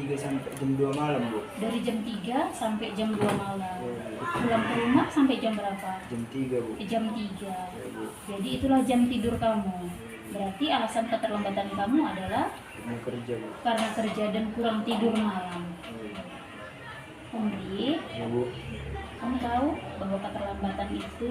3 sampai jam 2 malam, Bu. Dari jam 3 sampai jam 2 malam. Iya, Bu. Pulang ke rumah sampai jam berapa? Jam 3, Bu. Jam 3. Iya, Bu. Jadi itulah jam tidur kamu. Berarti alasan keterlambatan kamu adalah Mau kerja, Bu. karena kerja dan kurang tidur malam. Iya. Umri, Ya, Bu. kamu tahu bahwa keterlambatan itu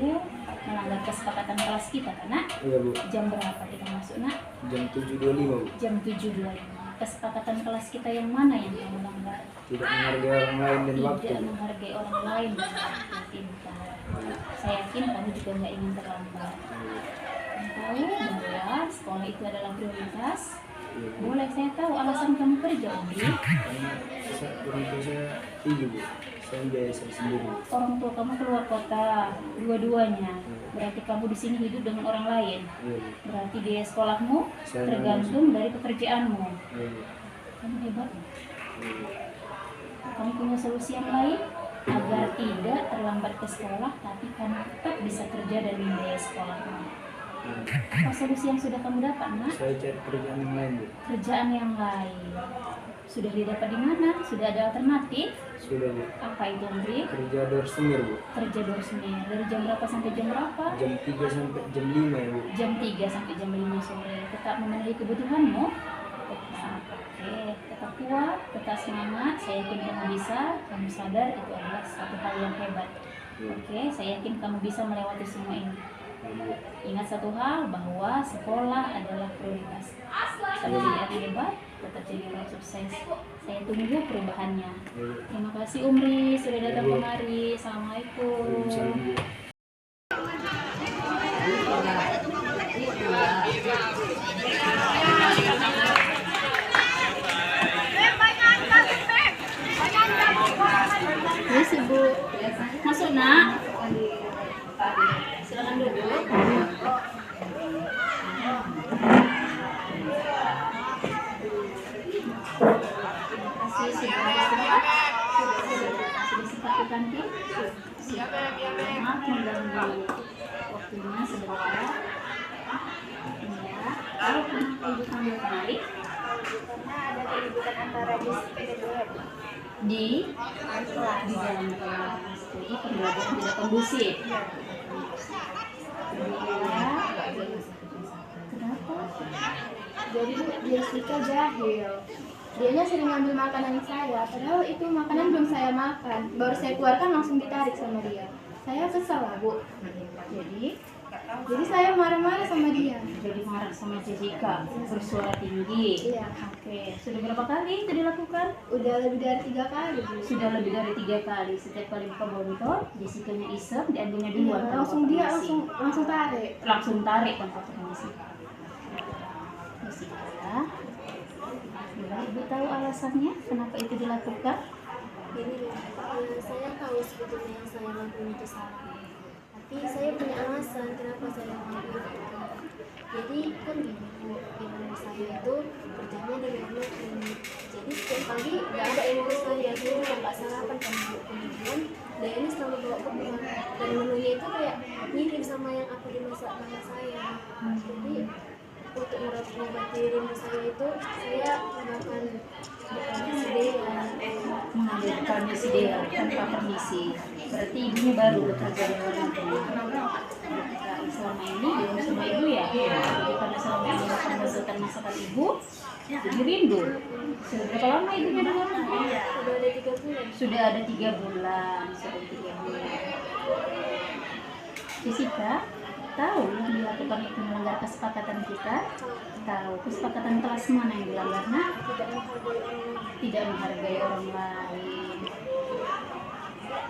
melanggar kesepakatan kelas kita, kan, Nak? Iya, Bu. Jam berapa kita masuk, Nak? Jam 7.25, Bu. Jam 7.25. Kesepakatan kelas kita yang mana yang kamu langgar? Tidak menghargai orang lain dan waktu, Tidak Bu. menghargai orang lain dan waktu. Pintar. Saya yakin kamu juga nggak ingin terlambat. Kamu tahu bahwa sekolah itu adalah prioritas. Iya, Bu. Boleh saya tahu alasan kamu kerja, Umri? Karena orang tua saya tinggi, Bu. Saya biaya saya sendiri. Orang tua kamu keluar kota, dua-duanya. Berarti kamu di sini hidup dengan orang lain. Iya, Bu. Berarti biaya sekolahmu Saya tergantung dari pekerjaanmu. Iya, Bu. Kamu hebat. Iya, Bu. Kamu punya solusi yang lain agar tidak terlambat ke sekolah, tapi kamu tetap bisa kerja dan membiayai sekolahmu. Iya. Apa solusi yang sudah kamu dapat, Nak? Saya cari kerjaan yang lain, Bu. Kerjaan yang lain. Sudah didapat di mana? Sudah ada alternatif? Sudah, Bu. Apa itu, Umri? Kerja doorstep, Bu. Kerja doorstep. Dari jam berapa sampai jam berapa? Jam 3 sampai jam 5, ya, Bu. Jam 3 sampai jam 5 sore. Tetap memenuhi kebutuhanmu? Tetap. Oke, tetap kuat, tetap semangat. Saya yakin kamu bisa. Kamu sadar itu adalah satu hal yang hebat. Oke, saya yakin kamu bisa melewati semua ini. Ya, Bu. Ingat satu hal, bahwa sekolah adalah prioritas. Tetap jadi hebat, tetap jadi orang sukses. Saya tunggu perubahannya. Ya, Bu. Terima kasih Umri sudah datang Ya, Bu. kemari. Assalamualaikum. Waalaikumsalam, Bu. Yes, Ibu. Masuk, Nak. Silakan duduk. Terima kasih sudah beristirahat. Sudah sempat ke kantin. Maaf mengganggu waktunya sebentar. Ya, kalau kenapa Ibu panggil kemari? Karena ada keributan antara Jessica dan Web Di dalam kelas. Jadi pembelajaran tidak kondusif. Kenapa? Jadi Jessica jahil. Dianya sering ngambil makanan saya, padahal itu makanan belum saya makan. Baru saya keluarkan langsung ditarik sama dia. Saya kesal lah, Bu. Jadi saya marah-marah sama dia. Jadi marah sama Jessica, bersuara tinggi. Iya. Oke, sudah berapa kali itu dilakukan? Udah lebih dari 3 kali, Bu. Sudah lebih dari 3 kali. Setiap kali buka botol, Jessica-nya iseng, diambilnya Iya, duluan. tanpa langsung dia permisi. langsung tarik. Langsung tarik tanpa permisi. Jessica, boleh Ibu tahu alasannya kenapa itu dilakukan? Jadi saya tahu sebetulnya yang saya lakukan itu salah. Tapi saya punya alasan kenapa saya lakukan itu. Jadi kan gini, Bu, ibu saya itu kerjanya dari luar negeri. Jadi setiap pagi nggak ada ibu saya, dia nggak sarapan kan, Bu. Kemudian dia ini selalu bawa ke rumah dan menunya itu kayak mirip sama yang aku dimasak mama saya. Jadi untuk mengobati rindu saya itu saya akan Mengambil permisi dia tanpa permisi. Berarti ibunya baru bekerja di luar negeri. Selama ini belum sama ibu ya. Jadi karena selama ini membutuhkan masakan ibu, jadi rindu. Sudah berapa lama ibunya di luar negeri? sudah ada 3 bulan. Sudah ada 3 bulan. Sudah 3 bulan. Jessica, tahu yang dilakukan itu melanggar kesepakatan kita? Tahu kesepakatan kelas mana yang dilanggar, Nak? Tidak menghargai orang lain.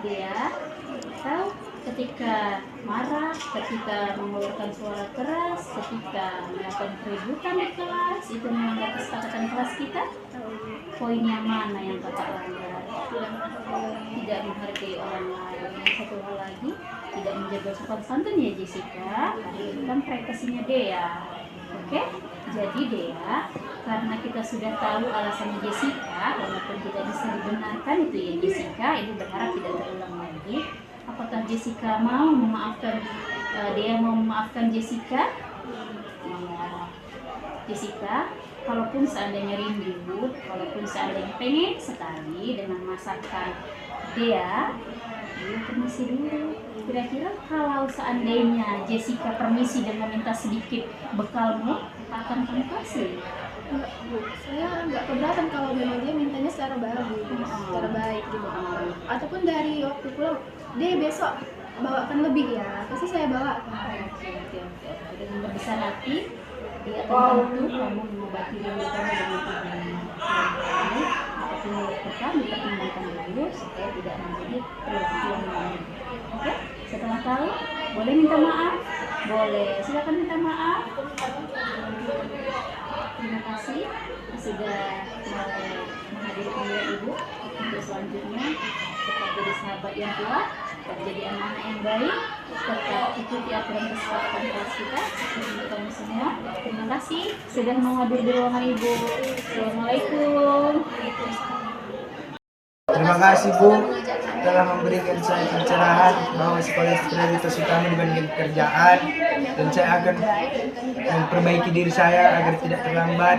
Dia tahu ketika marah, ketika mengeluarkan suara keras, ketika melakukan keributan di kelas, itu melanggar kesepakatan kelas kita. Poin yang mana yang Kakak langgar? Tidak menghargai orang lain. Satu hal lagi, tidak menjaga sopan santun ya Jessica. Itu kan privasinya Dea. Oke? Jadi Dea, karena kita sudah tahu alasannya Jessica, walaupun tidak bisa dibenarkan itu ya Jessica, ibu berharap tidak terulang lagi. Apakah Jessica mau memaafkan Dea mau memaafkan Jessica? Ya. Jessica, kalaupun seandainya rindu, kalaupun seandainya pengen sekali dengan masakan Dea, Ibu permisi dulu. Kira-kira kalau seandainya Jessica permisi dan meminta sedikit bekalmu, akan kamu kasih? Enggak, Bu. Saya nggak keberatan kalau memang dia mintanya secara bagus, secara baik gitu. Ataupun dari waktu pulang, dia besok bawakan lebih ya, pasti saya bawa. Oke. Dengan berbesar hati, dia akan bantu kamu mengobati rindu kamu dengan tubuhmu. Jadi, apapun yang dilakukan dipertimbangkan dulu supaya tidak menjadi perlakuan lain. Oke? Setelah tahu, boleh minta maaf? Boleh. Silakan minta maaf. Terima kasih sudah menghadiri panggilan Ibu. Untuk selanjutnya tetap jadi sahabat yang kuat, tetap jadi anak-anak yang baik, tetap ikuti aturan kesepakatan kelas kita. Untuk kamu semua, terima kasih sudah menghadir di ruangan Ibu. Assalamualaikum. Terima kasih Bu telah memberikan saya pencerahan bahwa sekolah itu prioritas utama dibandingkan pekerjaan, dan saya akan memperbaiki diri saya agar tidak terlambat.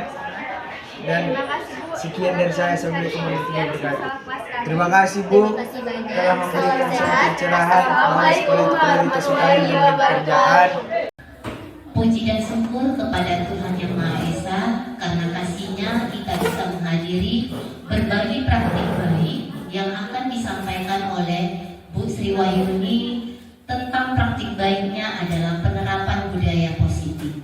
Dan sekian dari saya, assalamualaikum warahmatullahi wabarakatuh. Terima kasih Bu telah memberikan saya pencerahan bahwa sekolah itu prioritas utama dibandingkan pekerjaan. Puji dan syukur kepada Tuhan Yang Maha Esa, karena kasih-Nya kita bisa menghadiri berbagai praktik baik yang akan disampaikan oleh Bu Sri Wahyuni. Tentang praktik baiknya adalah penerapan budaya positif.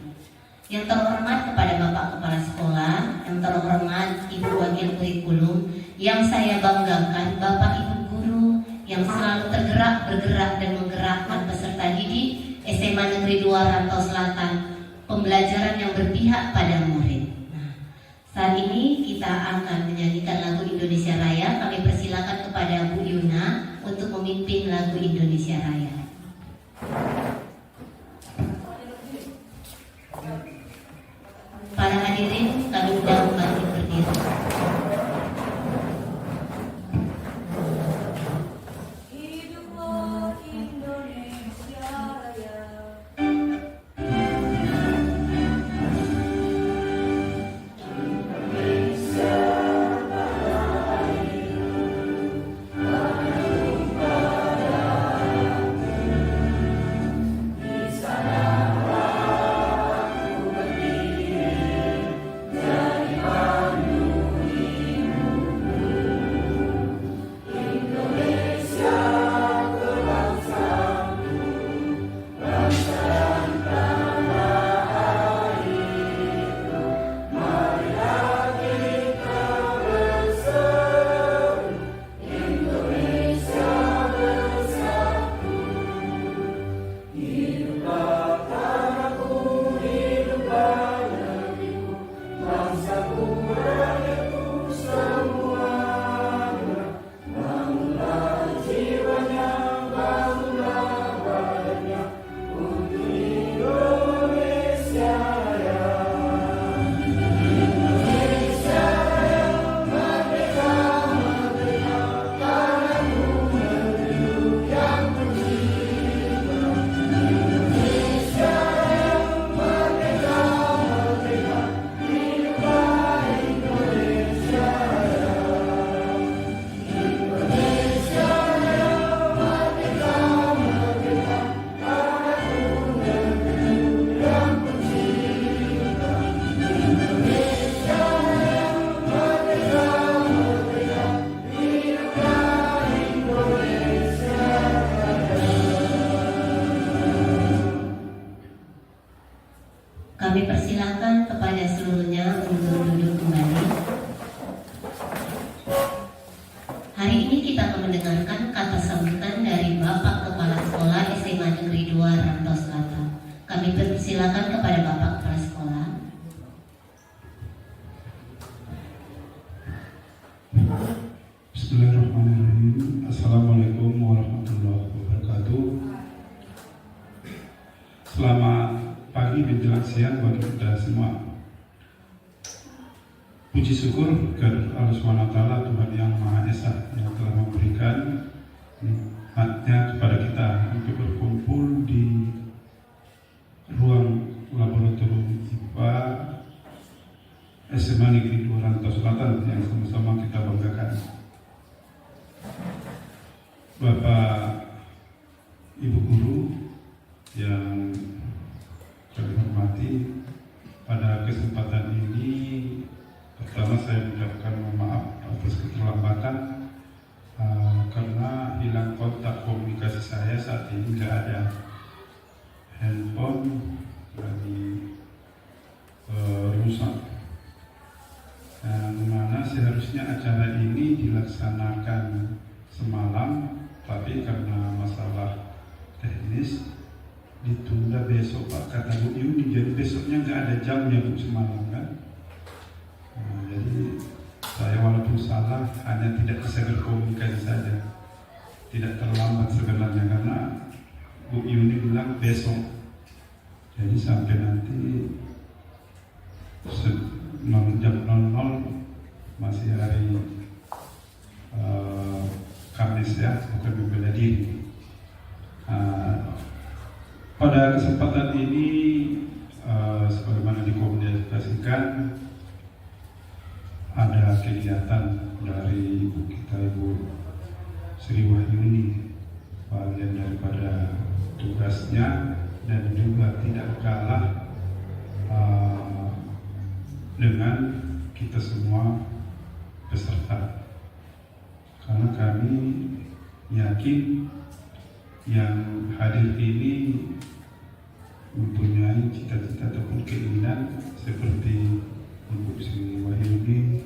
Yang terhormat kepada Bapak Kepala Sekolah, yang terhormat Ibu Wakil Kurikulum, yang saya banggakan Bapak Ibu Guru yang selalu bergerak dan menggerakkan peserta didik SMA Negeri 2 Rantau Selatan, pembelajaran yang berpihak pada murid. Nah, saat ini kita akan menyanyikan lagu Indonesia Raya. Kami persilakan kepada Bu Yuna untuk memimpin lagu Indonesia Raya. Para hadirin, kami undang bangkit berdiri. Kami persilakan kepada seluruhnya untuk duduk kembali. Hari ini kita akan mendengarkan kata sambutan dari Bapak Kepala Sekolah SMA Negeri 2 Rantau Selatan. Kami persilakan kepada Bapak Kepala Sekolah. Bismillahirrahmanirrahim. Assalamualaikum warahmatullahi wabarakatuh. Selamat pagi menjelang siang bagi kita semua. Puji syukur kepada Allah SWT, Tuhan Yang Maha Esa, yang telah memberikan nikmat-Nya kepada kita untuk berkumpul di ruang laboratorium IPA Bapak Ibu guru yang kami hormati, pada kesempatan ini pertama saya mengucapkan mohon maaf atas keterlambatan karena hilang kontak komunikasi saya saat ini, nggak ada handphone lagi rusak. Dimana seharusnya acara ini dilaksanakan semalam, tapi karena masalah teknis ditunda besok Pak, kata Bu Yuni. Jadi besoknya nggak ada jamnya Bu semalam kan. Jadi saya walaupun salah hanya tidak bisa berkomunikasi saja, tidak terlambat sebenarnya karena Bu Yuni bilang besok. Jadi sampai nanti jam 00 masih hari Kamis ya, bukan membela diri. Pada kesempatan ini sebagaimana dikomunikasikan, ada kegiatan dari Ibu kita, Ibu Sri Wahyuni, bagian daripada tugasnya dan juga tidak kalah dengan kita semua peserta, karena kami yakin yang hadir ini mempunyai cita-cita ataupun keinginan seperti Ibu Sri Wahyuni,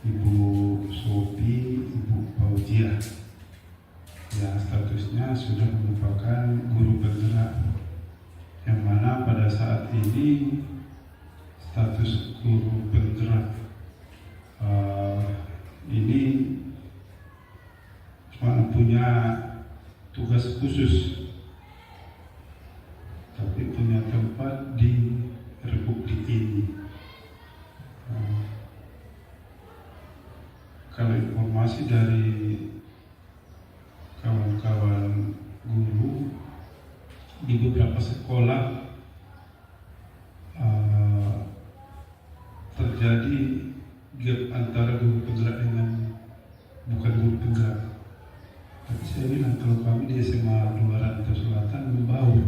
Ibu Sophie, Ibu Paujiah yang statusnya sudah merupakan guru penggerak, yang mana pada saat ini status guru penggerak ini cuma punya tugas khusus, tapi punya tempat di Republik ini. Kalau informasi dari kawan-kawan guru di beberapa sekolah terjadi gap antara guru penggerak dengan bukan guru penggerak. Tapi saya bilang kalau kami di SMA 200 Selatan membaur,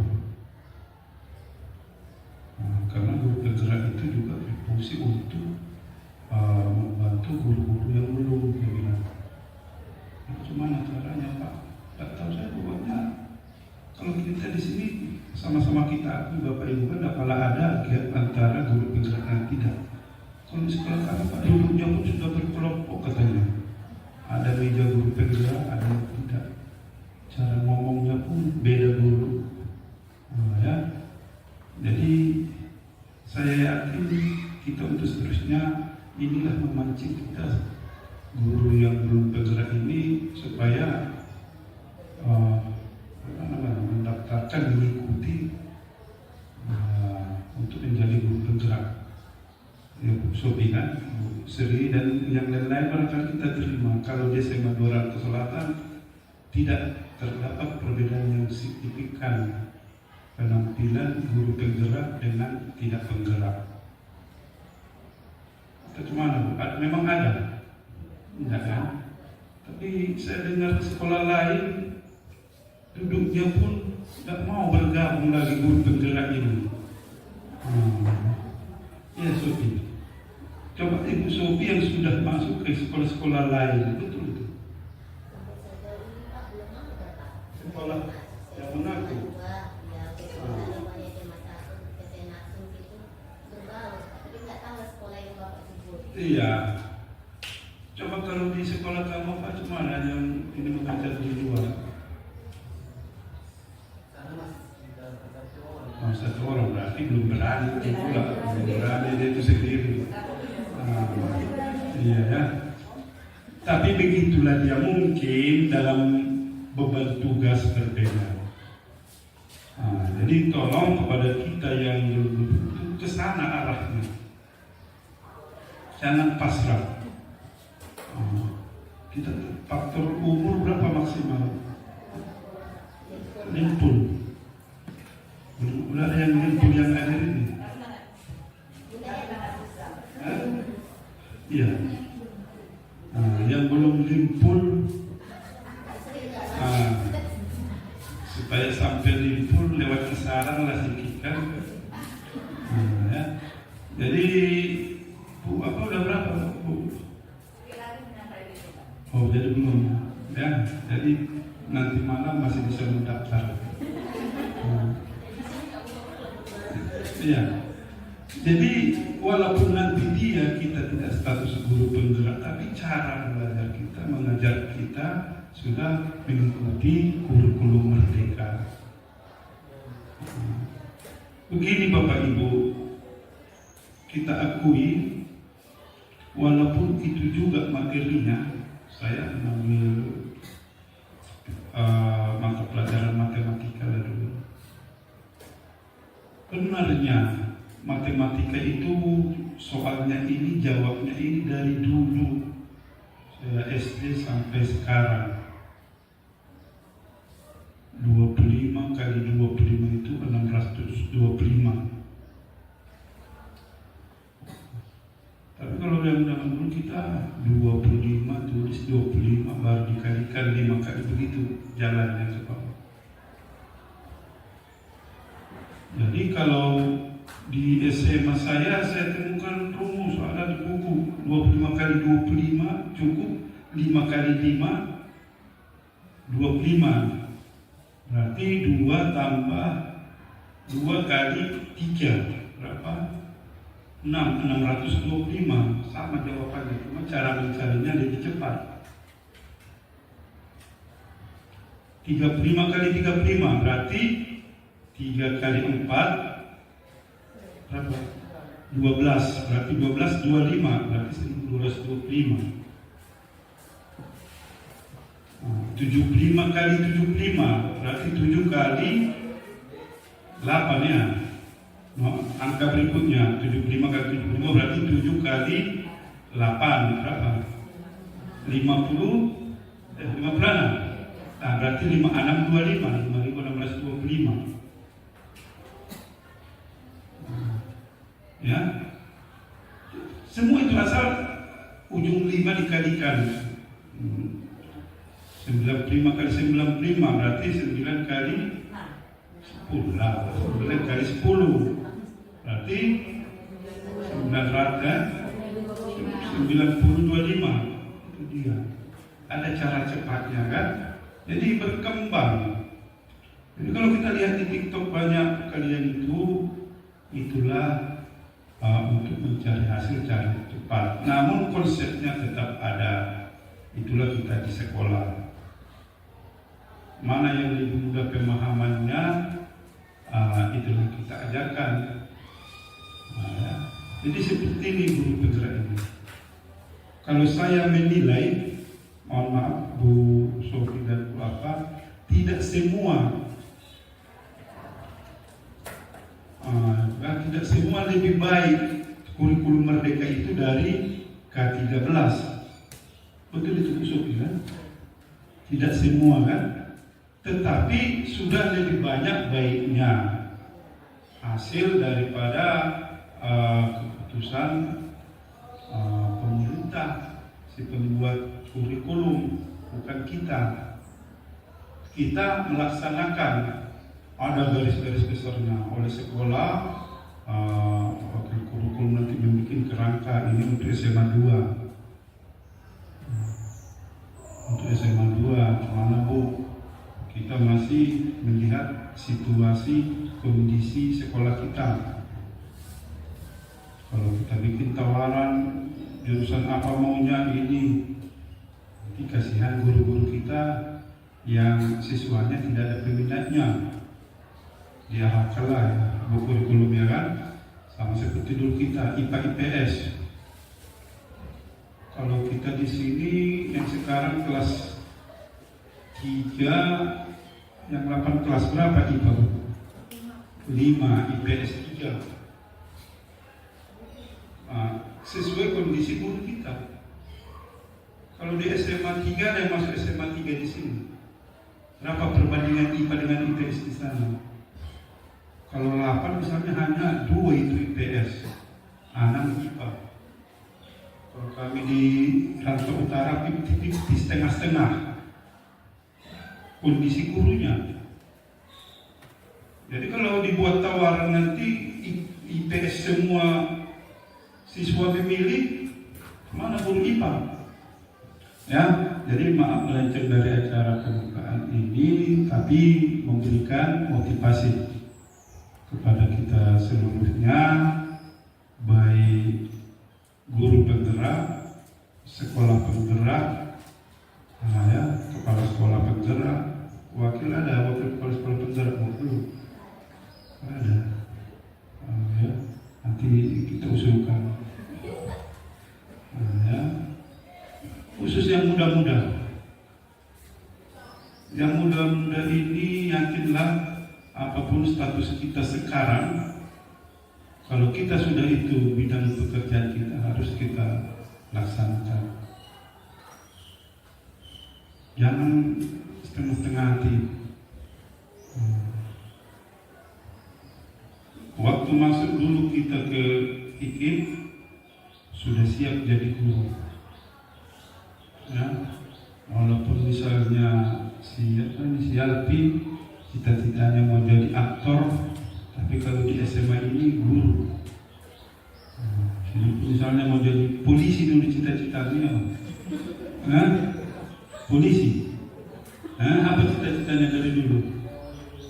karena guru penggerak itu juga berfungsi untuk membantu guru-guru yang belum. Saya bilang, gimana caranya Pak? Tidak tahu saya, pokoknya kalau kita di sini sama-sama kita akui Bapak Ibu kan kepala ada gap antara guru penggerak dan tidak. Kalau di sekolah kami Pak, duduknya pun sudah berkelompok katanya. Ada meja guru penggerak, ada yang tidak. Cara ngomongnya pun beda guru. Ya. Jadi saya yakin kita untuk seterusnya inilah memancing kita guru yang belum penggerak ini supaya mendaftarkan, mengikuti untuk menjadi guru penggerak. Ya, Bu Sophie kan, Bu Sri dan yang lain-lain barangkali kita terima. Kalau di SMA 200 Selatan tidak terdapat perbedaan yang signifikan penampilan guru penggerak dengan tidak penggerak. Itu mana Bu? Memang ada? Tidak kan? Tapi saya dengar sekolah lain duduknya pun tidak mau bergabung lagi guru penggerak ini. Ya Sophie, coba Ibu Sophie yang sudah masuk ke sekolah-sekolah lain, betul itu? Sekolah yang mengaku. Iya. Coba kalau di sekolah kamu Pak, cuma yang ini mengajar di luar. Satu orang berarti belum berani itu pula, belum berani dia itu sendiri. Iya ya. Tapi begitulah dia mungkin dalam beban tugas berbeda. Jadi tolong kepada kita yang ke sana arahnya, jangan pasrah. Kita faktor umur berapa maksimal? Limpul. Belum ada yang limpul yang hadir ini. Iya. Yang belum limpul sampai limpul lewat kisaran lah sedikit kan. Nah, ya. Jadi Bu, apa udah berapa Bu? Oh, jadi belum ya. Jadi nanti malam masih bisa mendaftar. Iya. Jadi walaupun nanti kita tidak status guru penggerak, tapi cara belajar kita, mengajar kita sudah mengikuti kurikulum Merdeka. Begini Bapak Ibu, kita akui walaupun itu juga materinya, saya mengambil mata pelajaran matematika dulu. Benarnya matematika itu soalnya ini, jawabnya ini dari dulu saya SD sampai sekarang. 25 kali 25 itu 625. Tapi kalau yang zaman dulu kita 25 tulis 25 baru dikalikan 5 kali, begitu jalannya ke bawah. Jadi kalau di SMA saya temukan rumus ada di buku 25 kali 25 cukup 5 kali 5 25. Berarti 2 tambah 2 kali 3 berapa? 625. Sama jawabannya, cuma cara mencarinya lebih cepat. 35 kali 35 berarti 3 kali 4 berapa? 12. Berarti 12 25 berarti 1225. 75 kali 75 berarti 7 kali 8 ya. Angka berikutnya 75 kali 75 berarti 7 kali 8 berapa? 56. Nah, berarti 5625 ya. Semua itu asal ujung 5 dikalikan 95 kali 95 berarti 9 kali 10 lah. 9 kali 10 berarti 925. Itu dia. Ada cara cepatnya kan. Jadi berkembang. Jadi kalau kita lihat di TikTok banyak kalian itulah untuk mencari hasil cari cepat. Namun konsepnya tetap ada. Itulah kita di sekolah. Mana yang lebih mudah pemahamannya, itulah kita ajarkan. Ya. Jadi seperti ini guru penggerak ini. Kalau saya menilai, mohon maaf Bu Sofi dan Bu apa, tidak semua lebih baik kurikulum Merdeka itu dari K13. Betul itu Bu Sofi kan? Tidak semua kan? Tetapi sudah lebih banyak baiknya hasil daripada keputusan pemerintah, si pembuat kurikulum, bukan kita. Kita melaksanakan, ada garis-garis besarnya oleh sekolah, kurikulum nanti membuat kerangka ini untuk SMA 2. Untuk SMA 2, mana Bu? Kita masih melihat situasi kondisi sekolah kita. Kalau kita bikin tawaran jurusan apa maunya ini, kasihan guru-guru kita yang siswanya tidak ada peminatnya. Dia hakalah ya, kurikulumnya kan sama seperti dulu kita IPA IPS. Kalau kita di sini yang sekarang kelas 3, yang 8 kelas berapa IPA? 5, IPS 3. Sesuai kondisi guru kita. Kalau di SMA 3 ada yang masuk SMA 3 di sini. Berapa perbandingan IPA dengan IPS di sana? Kalau 8 misalnya hanya 2 itu IPS, 6 IPA. Kalau kami di Rantau Utara 50-50, setengah-setengah kondisi gurunya. Jadi kalau dibuat tawaran nanti IPS semua siswa memilih, mana guru IPA? Ya, jadi maaf melenceng dari acara pembukaan ini, tapi memberikan motivasi kepada kita seluruhnya, baik guru penggerak, sekolah penggerak, ya, kepala sekolah penggerak, wakil kepala sekolah penggerak maupun ada, ya, nanti kita usulkan, ya, khusus yang muda-muda. Yang muda-muda ini yakinlah apapun status kita sekarang, kalau kita sudah itu bidang pekerjaan kita harus kita laksanakan. Jangan setengah-setengah hati. Waktu masuk dulu kita ke IKIP sudah siap jadi guru. Ya, walaupun misalnya si Alpi cita-citanya mau jadi aktor, tapi kalau di SMA ini guru. Misalnya mau jadi polisi dulu cita-citanya, polisi. Apa cita-citanya dari dulu?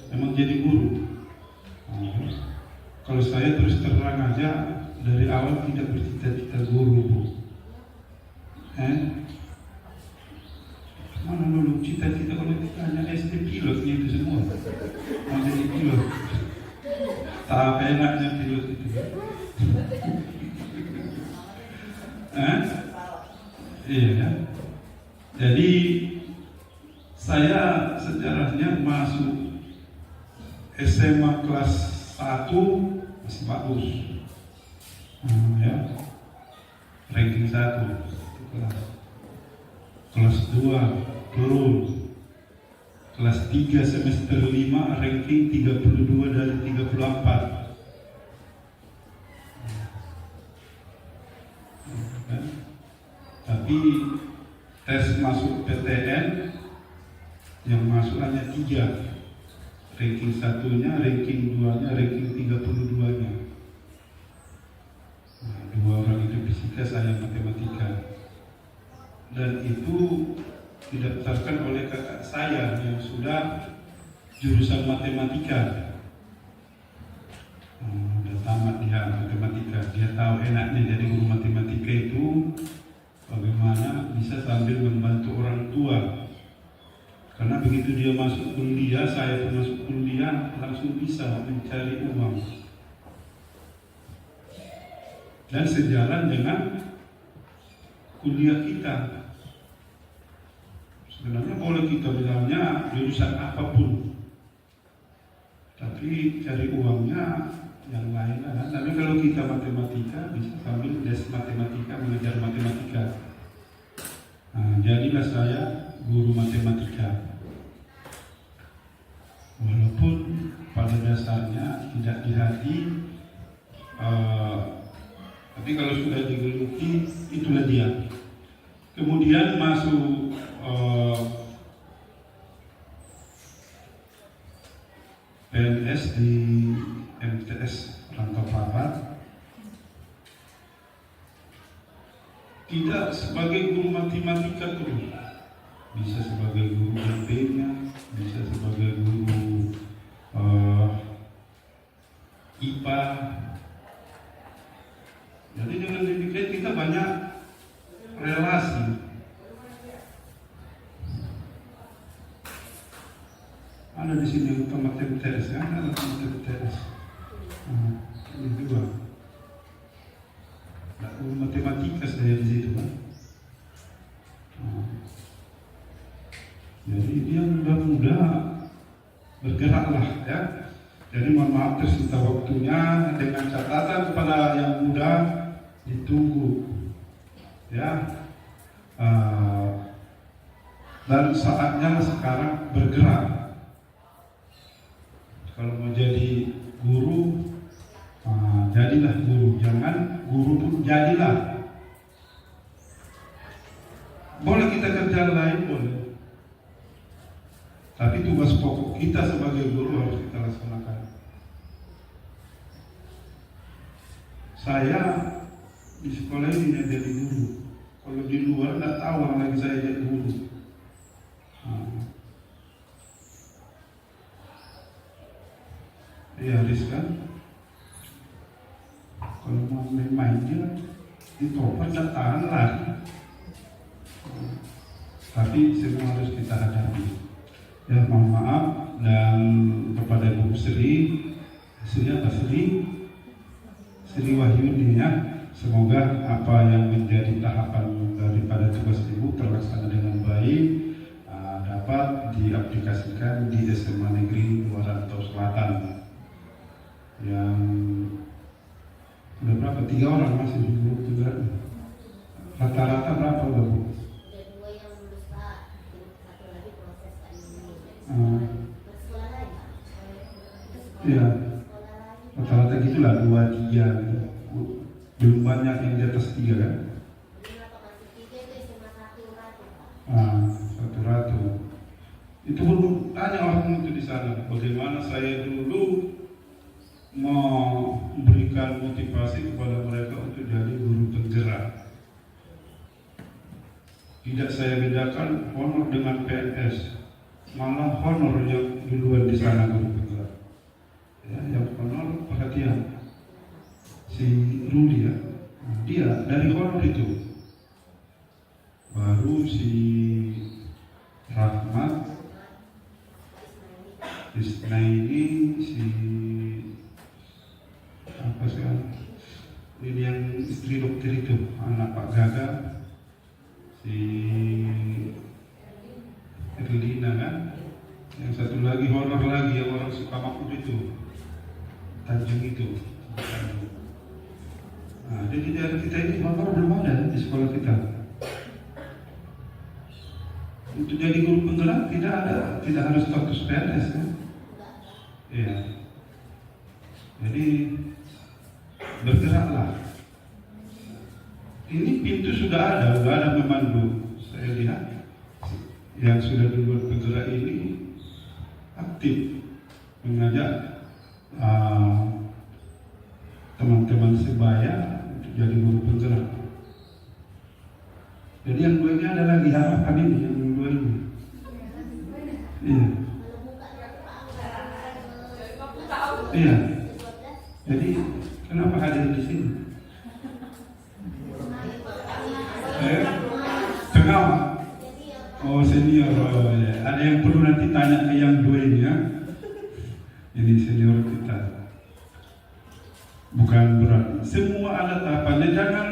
Emang jadi guru. Kalau saya terus terang aja dari awal tidak bercita-cita guru, Bu. Mana dulu cita-cita kalau ditanya SD pilotnya itu semua. Mau jadi pilot. Tak enaknya pilot itu. Iya kan? Jadi saya sejarahnya masuk SMA kelas 1 masih bagus, ya, ranking 1 kelas 2 turun, kelas 3 semester 5 ranking 32 dari 34. Tapi tes masuk PTN yang masuk hanya 3, ranking 1-nya, ranking 2-nya, ranking 32-nya. Nah, 2 orang itu fisika, saya matematika. Dan itu didaftarkan oleh kakak saya yang sudah jurusan matematika. Udah tamat dia matematika. Dia tahu enaknya jadi guru matematika itu bagaimana bisa sambil membantu orang tua. Karena begitu dia masuk kuliah, saya pun masuk kuliah, langsung bisa mencari uang. Dan sejalan dengan kuliah kita. Sebenarnya boleh kita bilangnya jurusan apapun, tapi cari uangnya yang lain ada. Tapi kalau kita matematika bisa sambil des matematika, mengajar matematika. Nah, jadilah saya guru matematika. Walaupun pada dasarnya tidak di hati, tapi kalau sudah digeluti itulah dia. Kemudian masuk PNS di MTS Rantau Barat, tidak sebagai guru matematika terus, bisa sebagai guru MP-nya, bisa sebagai guru IPA. Jadi dengan demikian kita banyak relasi. Ada di sini utama MTS, kan? Ada utama MTS. Ini dua. Nah, matematika saya di situ, kan? Jadi dia muda-muda bergeraklah, ya. Jadi mohon maaf tersita waktunya, dengan catatan kepada yang muda ditunggu, ya. Dan saatnya sekarang bergerak. Kalau mau jadi guru, jadilah guru. Jangan guru pun jadilah. Boleh kita kerja lain, boleh. Tapi tugas pokok kita sebagai guru harus kita laksanakan. Saya di sekolah ini jadi guru. Kalau di luar nggak tahu lagi saya jadi guru. Ya riskan. Kalau mau main-mainnya ditobat nggak tahan lagi. Tapi semua harus kita hadapi. Ya mohon maaf dan kepada Bu Sri apa Sri Wahyuni ya. Semoga apa yang menjadi tahapan daripada tugas Ibu terlaksana dengan baik, dapat diaplikasikan di SMA Negeri Luar Rantau Selatan. Yang udah berapa? 3 orang masih di grup juga. Rata-rata berapa udah Bu? Ada 2 yang lulus Pak, 1 lagi proses bersekolah lagi. Iya. Rata-rata gitulah 2-3 gitu. Belum banyak yang di atas 3 kan? Satu ratu. Itu pun tanya orang itu di sana. Bagaimana saya dulu mau berikan motivasi kepada mereka untuk jadi guru penggerak. Tidak saya bedakan honor dengan PNS, malah honor yang duluan di sana guru penggerak. Ya, yang honor perhatian. Si Rudi ya, dia dari honor itu. Baru si Rahmat, Isnaini, si apa sekarang? Ini yang istri dokter itu, anak Pak Gaga, si Erlina kan. Yang satu lagi honor lagi yang orang Sukamakmur itu, Tanjung itu. Nah, jadi dari kita ini honor belum ada di sekolah kita. Untuk jadi guru penggerak tidak harus status PNS kan? Iya. Jadi bergeraklah. Ini pintu sudah ada memandu. Saya lihat yang sudah duluan penggerak ini aktif mengajak teman-teman sebaya untuk jadi guru penggerak. Jadi yang 2 ini ada lagi harapan ini yang 2 ini. Iya. Iya. Jadi kenapa hadir di sini? Pengawal. Oh senior. Oh, ya. Ada yang perlu nanti tanya ke yang 2 ini ya. Ini senior kita. Bukan berat. Semua ada tahapannya. Jangan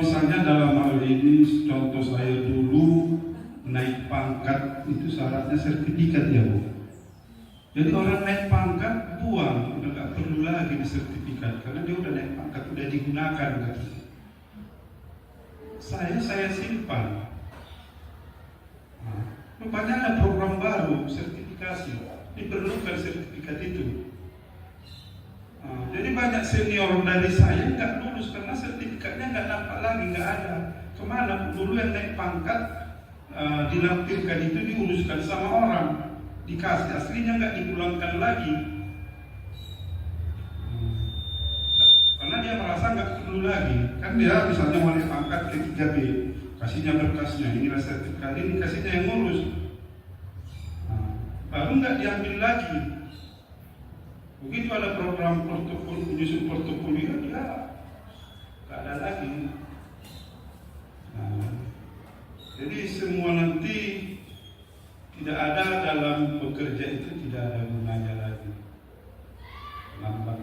misalnya dalam hal ini contoh saya dulu naik pangkat itu syaratnya sertifikat ya Bu. Jadi orang naik pangkat buang, udah nggak perlu lagi di sertifikat karena dia udah naik pangkat, udah digunakan kan. Saya simpan. Rupanya ada program baru sertifikasi, diperlukan sertifikat itu. Jadi banyak senior dari saya nggak lulus karena sertifikatnya nggak nampak lagi, nggak ada. Kemana dulu yang naik pangkat dilampirkan itu diuruskan sama orang, dikasih aslinya nggak dipulangkan lagi. Karena dia merasa nggak perlu lagi. Kan dia misalnya mau naik pangkat ke 3B, kasihnya berkasnya, inilah sertifikat ini, kasihnya yang ngurus. Baru nggak diambil lagi. Begitu ada program portofolio, menyusun portofolio, dia nggak ada lagi. Jadi semua nanti tidak ada dalam bekerja itu tidak ada gunanya lagi. Lambat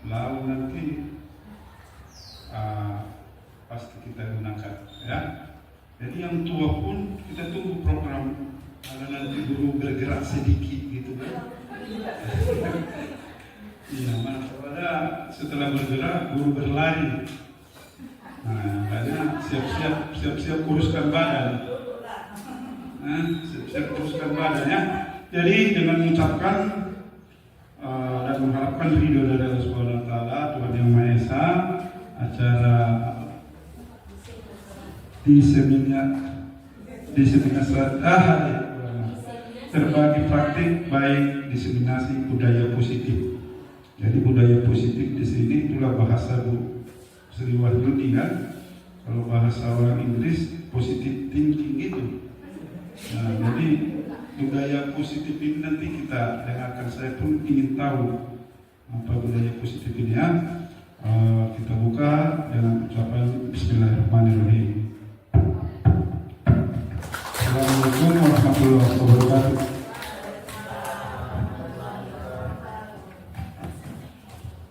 lalu nanti pasti kita gunakan, ya. Jadi yang tua pun kita tunggu program. Kalau nanti guru bergerak sedikit gitu kan. Iya, mana pada setelah bergerak guru berlari. Nah, makanya siap-siap kuruskan badan. Siap-siap kuruskan badan ya. Jadi dengan mengucapkan dan mengharapkan ridho dari Allah Subhanahu wa taala, Tuhan Yang Maha Esa, acara di seminar berbagi praktik baik diseminasi budaya positif. Jadi budaya positif di sini itulah bahasa Bu Sri Wahyuni kan. Kalau bahasa orang Inggris positive thinking itu. Nah, jadi budaya positif ini nanti kita dengarkan. Saya pun ingin tahu apa budaya positif ini ya. Kita buka dengan ucapan Bismillahirrahmanirrahim. Assalamualaikum warahmatullahi wabarakatuh.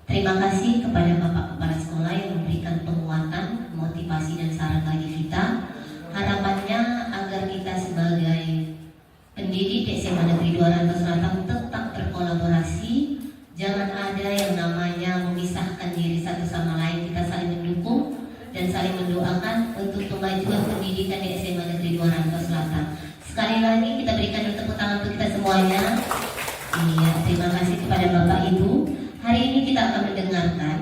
Terima kasih kepada Bapak Kepala Sekolah yang memberikan penguatan, motivasi dan saran bagi kita. Harapannya agar kita sebagai pendidik di SMA Negeri 2 Rantau Selatan tetap berkolaborasi. Jangan ada yang namanya memisahkan diri satu sama lain. Kita saling mendukung dan saling mendoakan untuk kemajuan pendidikan di SMA Negeri 2 Rantau Selatan. Sekali lagi kita berikan tepuk tangan untuk kita semuanya. Iya, terima kasih kepada Bapak Ibu. Hari ini kita akan mendengarkan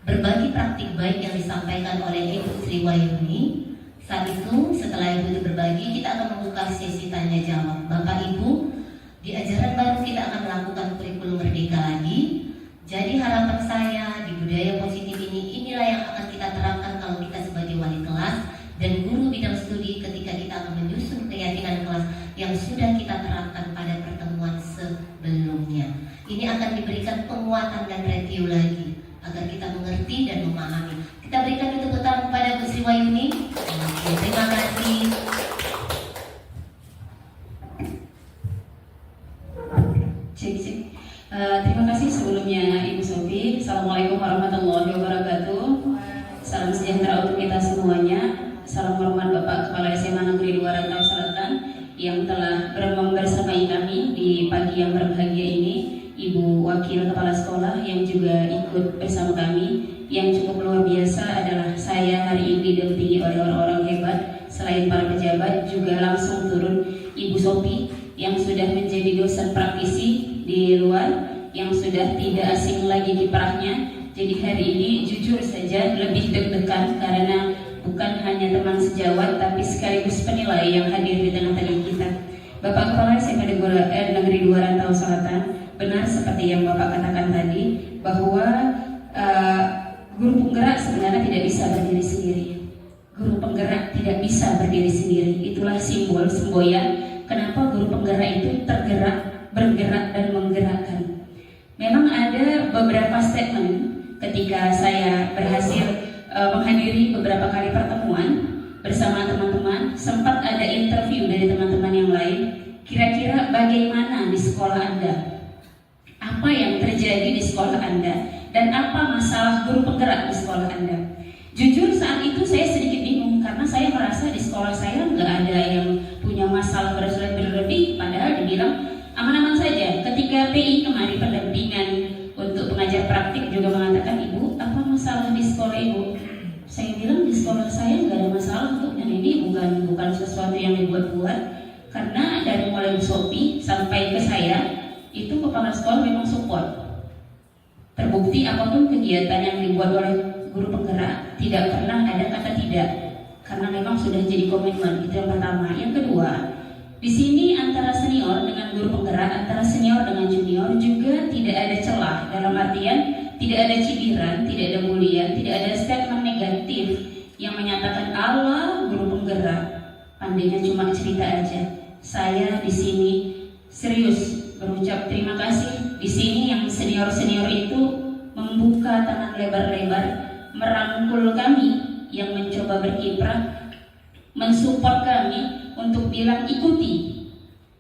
berbagi praktik baik yang disampaikan oleh Ibu Sri Wahyuni. Saat itu, setelah Ibu itu berbagi, kita akan membuka sesi tanya jawab. Bapak Ibu, di ajaran baru kita akan melakukan kurikulum merdeka lagi. Jadi harapan saya di budaya positif ini, inilah yang akan kita terapkan kalau kita sebagai wali kelas dan guru bidang studi ketika kita akan menyusun keyakinan kelas yang sudah kita terapkan pada pertemuan sebelumnya. Ini akan diberikan penguatan dan review lagi agar kita mengerti dan memahami. Kita berikan tepuk tangan kepada Bu Sri Wahyuni. Oke, terima kasih. Cek. Terima kasih sebelumnya Ibu Sofi. Assalamualaikum warahmatullahi wabarakatuh. Salam sejahtera untuk kita semuanya. Salam hormat Bapak Kepala SMA Negeri 2 Rantau Selatan yang telah membersamai kami di pagi yang berbahagia ini. Ibu Wakil Kepala Sekolah yang juga ikut bersama kami. Yang cukup luar biasa adalah saya hari ini didampingi oleh orang-orang hebat. Selain para pejabat, juga langsung turun Ibu Sofi yang sudah menjadi dosen praktisi di luar, yang sudah tidak asing lagi kiprahnya. Jadi hari ini jujur saja lebih deg-degan karena bukan hanya teman sejawat tapi sekaligus penilai yang hadir di tengah-tengah kita. Bapak Kepala SMA Negeri 2 Rantau Selatan, benar seperti yang Bapak katakan tadi bahwa guru penggerak sebenarnya tidak bisa berdiri sendiri. Guru penggerak tidak bisa berdiri sendiri. Itulah simbol semboyan kenapa guru penggerak itu tergerak, bergerak dan menggerakkan. Memang ada beberapa statement ketika saya berhasil menghadiri beberapa kali pertemuan bersama teman-teman, sempat ada interview dari teman-teman yang lain. Kira-kira bagaimana di sekolah Anda? Apa yang terjadi di sekolah Anda? Dan apa masalah guru penggerak di sekolah Anda? Jujur saat itu saya sedikit bingung karena saya merasa di sekolah saya nggak ada yang punya masalah berlebih, padahal dibilang aman-aman saja. Ketika PI kemarin pendampingan untuk pengajar praktik juga mengatakan, Ibu, apa masalah di sekolah Ibu? Saya bilang di sekolah saya nggak ada masalah untuk, dan ini bukan sesuatu yang dibuat-buat, karena dari mulai Bu Sofi sampai ke saya itu kepala sekolah memang support. Terbukti apapun kegiatan yang dibuat oleh guru penggerak tidak pernah ada kata tidak, karena memang sudah jadi komitmen. Itu yang pertama. Yang kedua, di sini antara senior dengan guru penggerak, antara senior dengan junior juga tidak ada celah, dalam artian tidak ada cibiran, tidak ada bulian, tidak ada statement negatif yang menyatakan Allah guru penggerak pandainya cuma cerita aja. Saya di sini serius berucap terima kasih. Di sini yang senior-senior itu membuka tangan lebar-lebar, merangkul kami yang mencoba berkiprah, mensupport kami untuk bilang ikuti.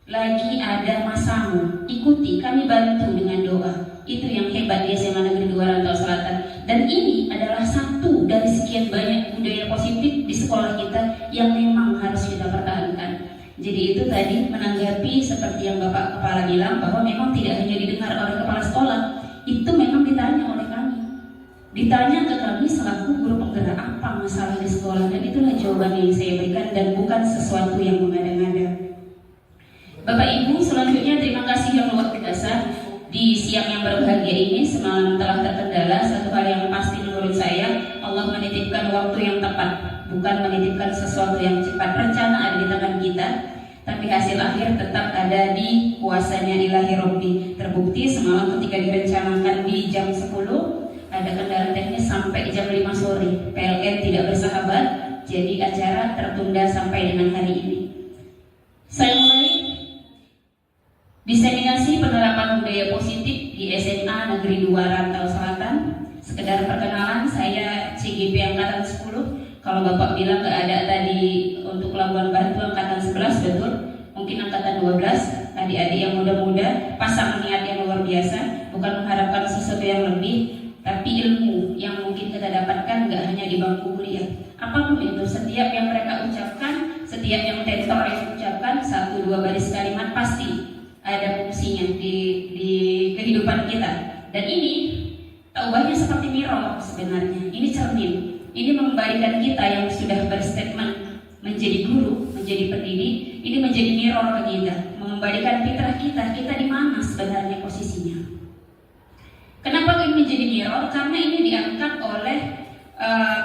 Lagi ada masamu, ikuti, kami bantu dengan doa. Itu yang hebat di SMA Negeri 2 Rantau Selatan. Dan ini adalah satu dari sekian banyak budaya positif di sekolah kita yang memang harus kita pertahankan. Jadi itu tadi menanggapi seperti yang Bapak Kepala bilang bahwa memang tidak hanya didengar oleh kepala sekolah, itu memang ditanya oleh kami. Ditanya ke kami selaku guru penggerak apa masalah di sekolah, dan itulah jawaban yang saya berikan dan bukan sesuatu yang mengada-ngada. Bapak Ibu, selanjutnya terima kasih yang luar biasa. Di siang yang berbahagia ini semalam telah terkendala satu hal yang pasti menurut saya, Allah menitipkan waktu yang tepat, bukan menitipkan sesuatu yang cepat. Rencana ada di tangan kita. tapi hasil akhir tetap ada di kuasanya ilahi Robbi. Terbukti semalam ketika direncanakan di jam 10, ada kendala teknis sampai jam 5 sore. PLN tidak bersahabat, jadi acara tertunda sampai dengan hari ini. Saya mulai diseminasi penerapan budaya positif di SMA Negeri 2 Rantau Selatan. Sekedar perkenalan, saya CGP Angkatan 10. Kalau Bapak bilang nggak ada tadi untuk Labuan Batu Angkatan 11, betul. Mungkin Angkatan 12, adik-adik yang muda-muda, pasang niat yang luar biasa, bukan mengharapkan sesuatu yang lebih, tapi ilmu yang mungkin kita dapatkan nggak hanya di bangku kuliah. Apapun itu, setiap yang mereka ucapkan, setiap yang tentor yang ucapkan, 1-2 baris kalimat pasti ada fungsinya di kehidupan kita. Dan ini tak ubahnya seperti mirror sebenarnya. Ini cermin. Ini mengembalikan kita yang sudah berstatement menjadi guru, menjadi pendidik, ini menjadi mirror ke kita, mengembalikan fitrah kita di mana sebenarnya posisinya. Kenapa ini menjadi mirror? Karena ini diangkat oleh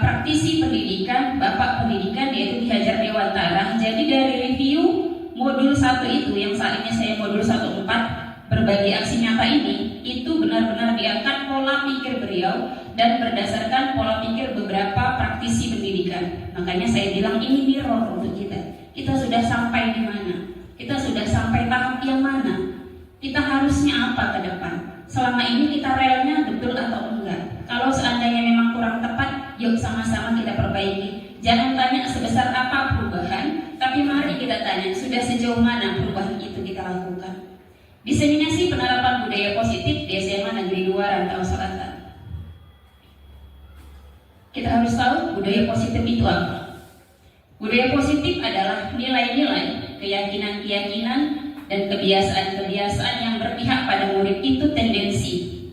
praktisi pendidikan, bapak pendidikan, yaitu Ki Hajar Dewantara. Jadi dari review modul 1 itu, yang saat ini saya modul 14, berbagi aksi nyata ini, itu benar-benar diangkat pola pikir beliau dan berdasarkan pola pikir beberapa praktisi pendidikan. Makanya saya bilang ini mirror untuk kita. Kita sudah sampai di mana? Kita sudah sampai tahap yang mana? Kita harusnya apa ke depan? Selama ini kita relnya betul atau enggak? Kalau seandainya memang kurang tepat, yuk sama-sama kita perbaiki. Jangan tanya sebesar apa perubahan, tapi mari kita tanya sudah sejauh mana perubahan itu kita lakukan. Diseminasi penerapan budaya positif di SMA Negeri 2 Rantau Selatan. Kita harus tahu budaya positif itu apa. Budaya positif adalah nilai-nilai, keyakinan-keyakinan, dan kebiasaan-kebiasaan yang berpihak pada murid. Itu tendensi.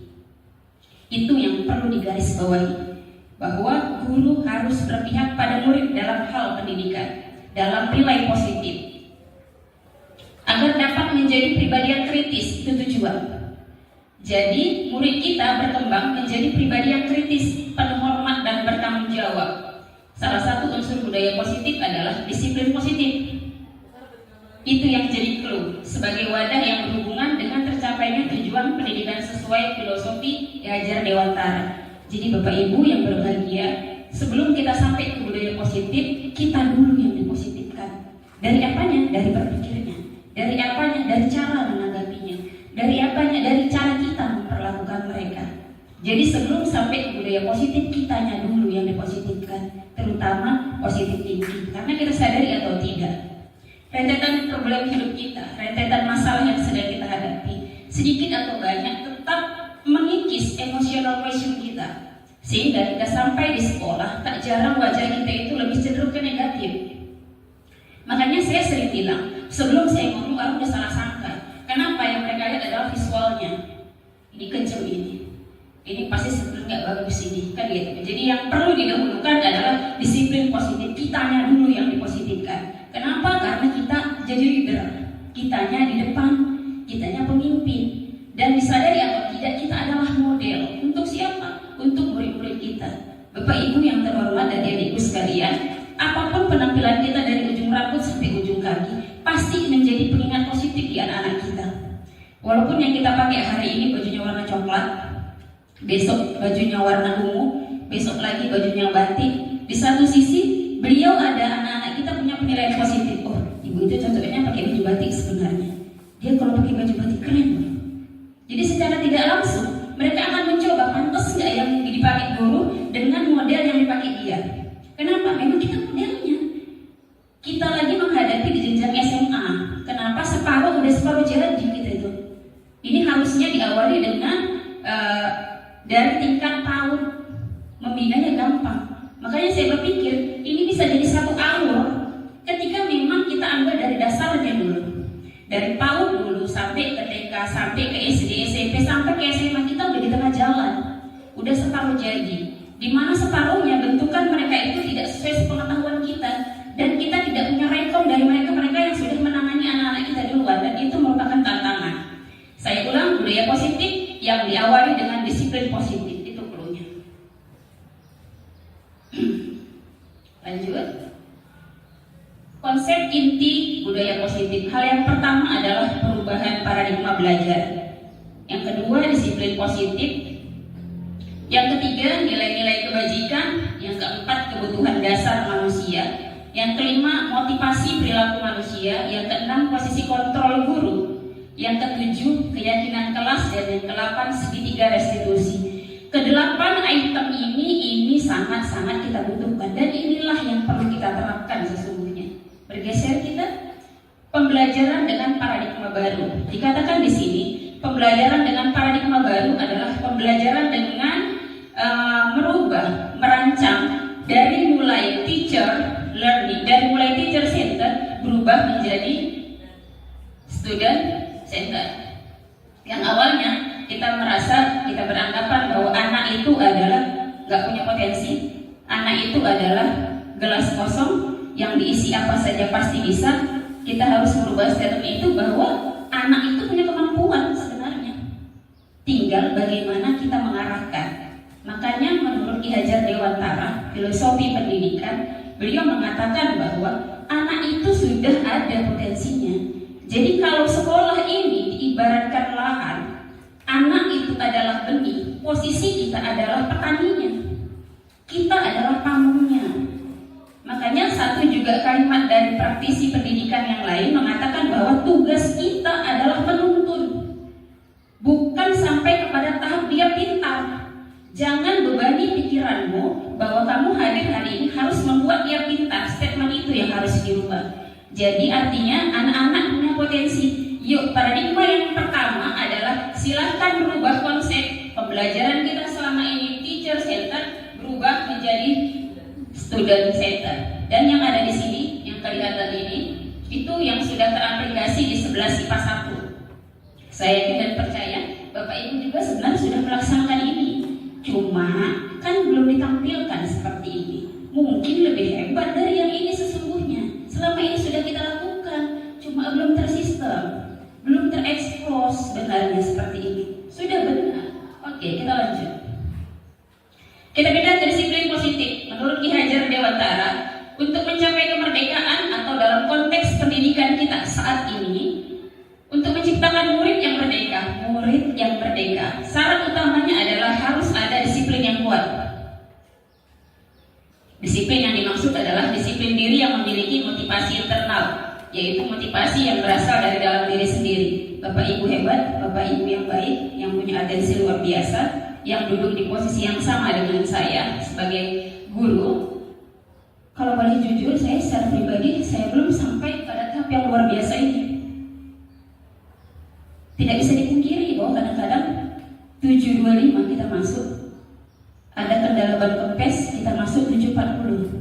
Itu yang perlu digarisbawahi, bahwa guru harus berpihak pada murid dalam hal pendidikan, dalam nilai positif, agar dapat menjadi pribadi yang kritis. Itu tujuan. Jadi murid kita berkembang menjadi pribadi yang kritis, penuh hormat dan bertanggung jawab. Salah satu unsur budaya positif adalah disiplin positif. Itu yang jadi clue sebagai wadah yang berhubungan dengan tercapainya tujuan pendidikan sesuai filosofi Ki Hajar Dewantara. Jadi Bapak Ibu yang berbahagia, sebelum kita sampai ke budaya positif, kita dulu yang dipositifkan. Dari apanya? Dari berpikirnya. Dari apanya? Dari cara menanggapinya. Dari apanya? Dari cara kita memperlakukan mereka. Jadi sebelum sampai ke budaya positif, kitanya dulu yang dipositifkan, terutama positif tinggi. Karena kita sadari atau tidak, rentetan problem hidup kita, rentetan masalah yang sedang kita hadapi, sedikit atau banyak tetap mengikis emotional question kita. Sehingga kita sampai di sekolah, tak jarang wajah kita itu lebih cenderung ke negatif. Makanya saya sering bilang, sebelum saya ngomong orang udah salah sangka. Kenapa? Yang mereka lihat adalah visualnya. Ini kenceng ini pasti sebenarnya nggak bagus ini, kan gitu. Jadi yang perlu didahulukan adalah disiplin positif. Kitanya dulu yang dipositifkan. Kenapa? Karena kita jadi leader, kitanya di depan, kitanya pemimpin. Dan disadari atau tidak, kita adalah model. Untuk siapa? Untuk murid-murid kita. Bapak Ibu yang terhormat dan adik-adikku sekalian, apapun penampilan kita dari ujung rambut sampai ujung kaki, pasti menjadi pengingat positif di anak-anak kita. Walaupun yang kita pakai hari ini bajunya warna coklat, besok bajunya warna ungu, besok lagi bajunya batik. Di satu sisi, beliau ada anak-anak kita punya penilaian positif. Oh, ibu itu cocoknya pakai baju batik sebenarnya. Dia kalau pakai baju batik keren. Jadi secara tidak langsung, mereka akan mencoba pantas nggak yang dipakai guru dengan model yang dipakai dia. Kenapa? Memang kita modelnya. Kita lagi menghadapi di jenjang SMA. Kenapa separuh udah separuh jadi kita itu? Ini harusnya diawali dengan dari tingkat tahun. Membinanya gampang. Makanya saya berpikir ini bisa jadi satu alur ketika memang kita ambil dari dasarnya dulu. Dari PAUD dulu sampai ke TK, sampai ke SD, SMP, sampai ke SMA, kita udah di tengah jalan. Udah separuh jadi. Di mana separuhnya bentukan mereka itu tidak sesuai sepengetahuan kita, dan kita tidak punya rekom dari mereka yang sudah menangani anak-anak kita duluan, dan itu merupakan tantangan. Saya ulang, budaya positif yang diawali dengan disiplin positif, itu perlunya. Lanjut. Konsep inti budaya positif. Hal yang pertama adalah perubahan paradigma belajar. Yang kedua, disiplin positif. Yang ketiga, nilai-nilai kebajikan. Yang keempat, kebutuhan dasar manusia. Yang kelima, motivasi perilaku manusia. Yang keenam, posisi kontrol guru. Yang ketujuh, keyakinan kelas. Dan yang ke-8, segitiga restitusi. Ke-8 item ini sangat-sangat kita butuhkan, dan inilah yang perlu kita terapkan sesungguhnya. Bergeser kita, pembelajaran dengan paradigma baru. Dikatakan di sini, pembelajaran dengan paradigma baru adalah pembelajaran dengan merubah, merancang dari mulai teacher learning, dari mulai teacher center berubah menjadi student center. Yang awalnya kita merasa, kita beranggapan bahwa anak itu adalah gak punya potensi, anak itu adalah gelas kosong yang diisi apa saja pasti bisa. Kita harus merubah statement itu bahwa anak itu punya kemampuan sebenarnya, tinggal bagaimana kita mengarahkan. Makanya menurut Ki Hajar Dewantara, filosofi pendidikan, beliau mengatakan bahwa anak itu sudah ada potensinya. Jadi kalau sekolah ini diibaratkan lahan, anak itu adalah benih, posisi kita adalah petaninya, kita adalah pamunya. Makanya satu juga kalimat dari praktisi pendidikan yang lain mengatakan bahwa tugas kita adalah penuntun, bukan sampai kepada tahap dia pintar. Jangan bebani pikiranmu bahwa kamu hadir hari ini harus membuat dia pintar. Statement itu yang harus dirubah. Jadi artinya anak-anak punya potensi. Yuk, paradigma yang pertama adalah silahkan berubah konsep pembelajaran kita selama ini teacher center berubah menjadi student center. Dan yang ada di sini, yang kelihatan ini, itu yang sudah teraplikasi di 11 IPA 1. Saya yakin dan percaya Bapak Ibu juga sebenarnya sudah melaksanakan ini. Cuma kan belum ditampilkan seperti ini. Mungkin lebih hebat dari yang ini sesungguhnya. Selama ini sudah kita lakukan, cuma belum tersistem, belum terekspos benarnya seperti ini. Sudah benar. Oke, kita lanjut. Kita pindah ke disiplin positif. Menurut Ki Hajar Dewantara, untuk mencapai kemerdekaan atau dalam konteks pendidikan kita saat ini, untuk menciptakan murid yang merdeka, syarat utamanya adalah harus ada disiplin yang kuat. Disiplin yang dimaksud adalah disiplin diri yang memiliki motivasi internal, yaitu motivasi yang berasal dari dalam diri sendiri. Bapak Ibu hebat, Bapak Ibu yang baik, yang punya atensi luar biasa, yang duduk di posisi yang sama dengan saya sebagai guru. Kalau boleh jujur, saya secara pribadi, saya belum sampai pada tahap yang luar biasa ini. Tidak bisa dipungkiri bahwa kadang-kadang 725 kita masuk, ada kendala ban kempes, kita masuk 740.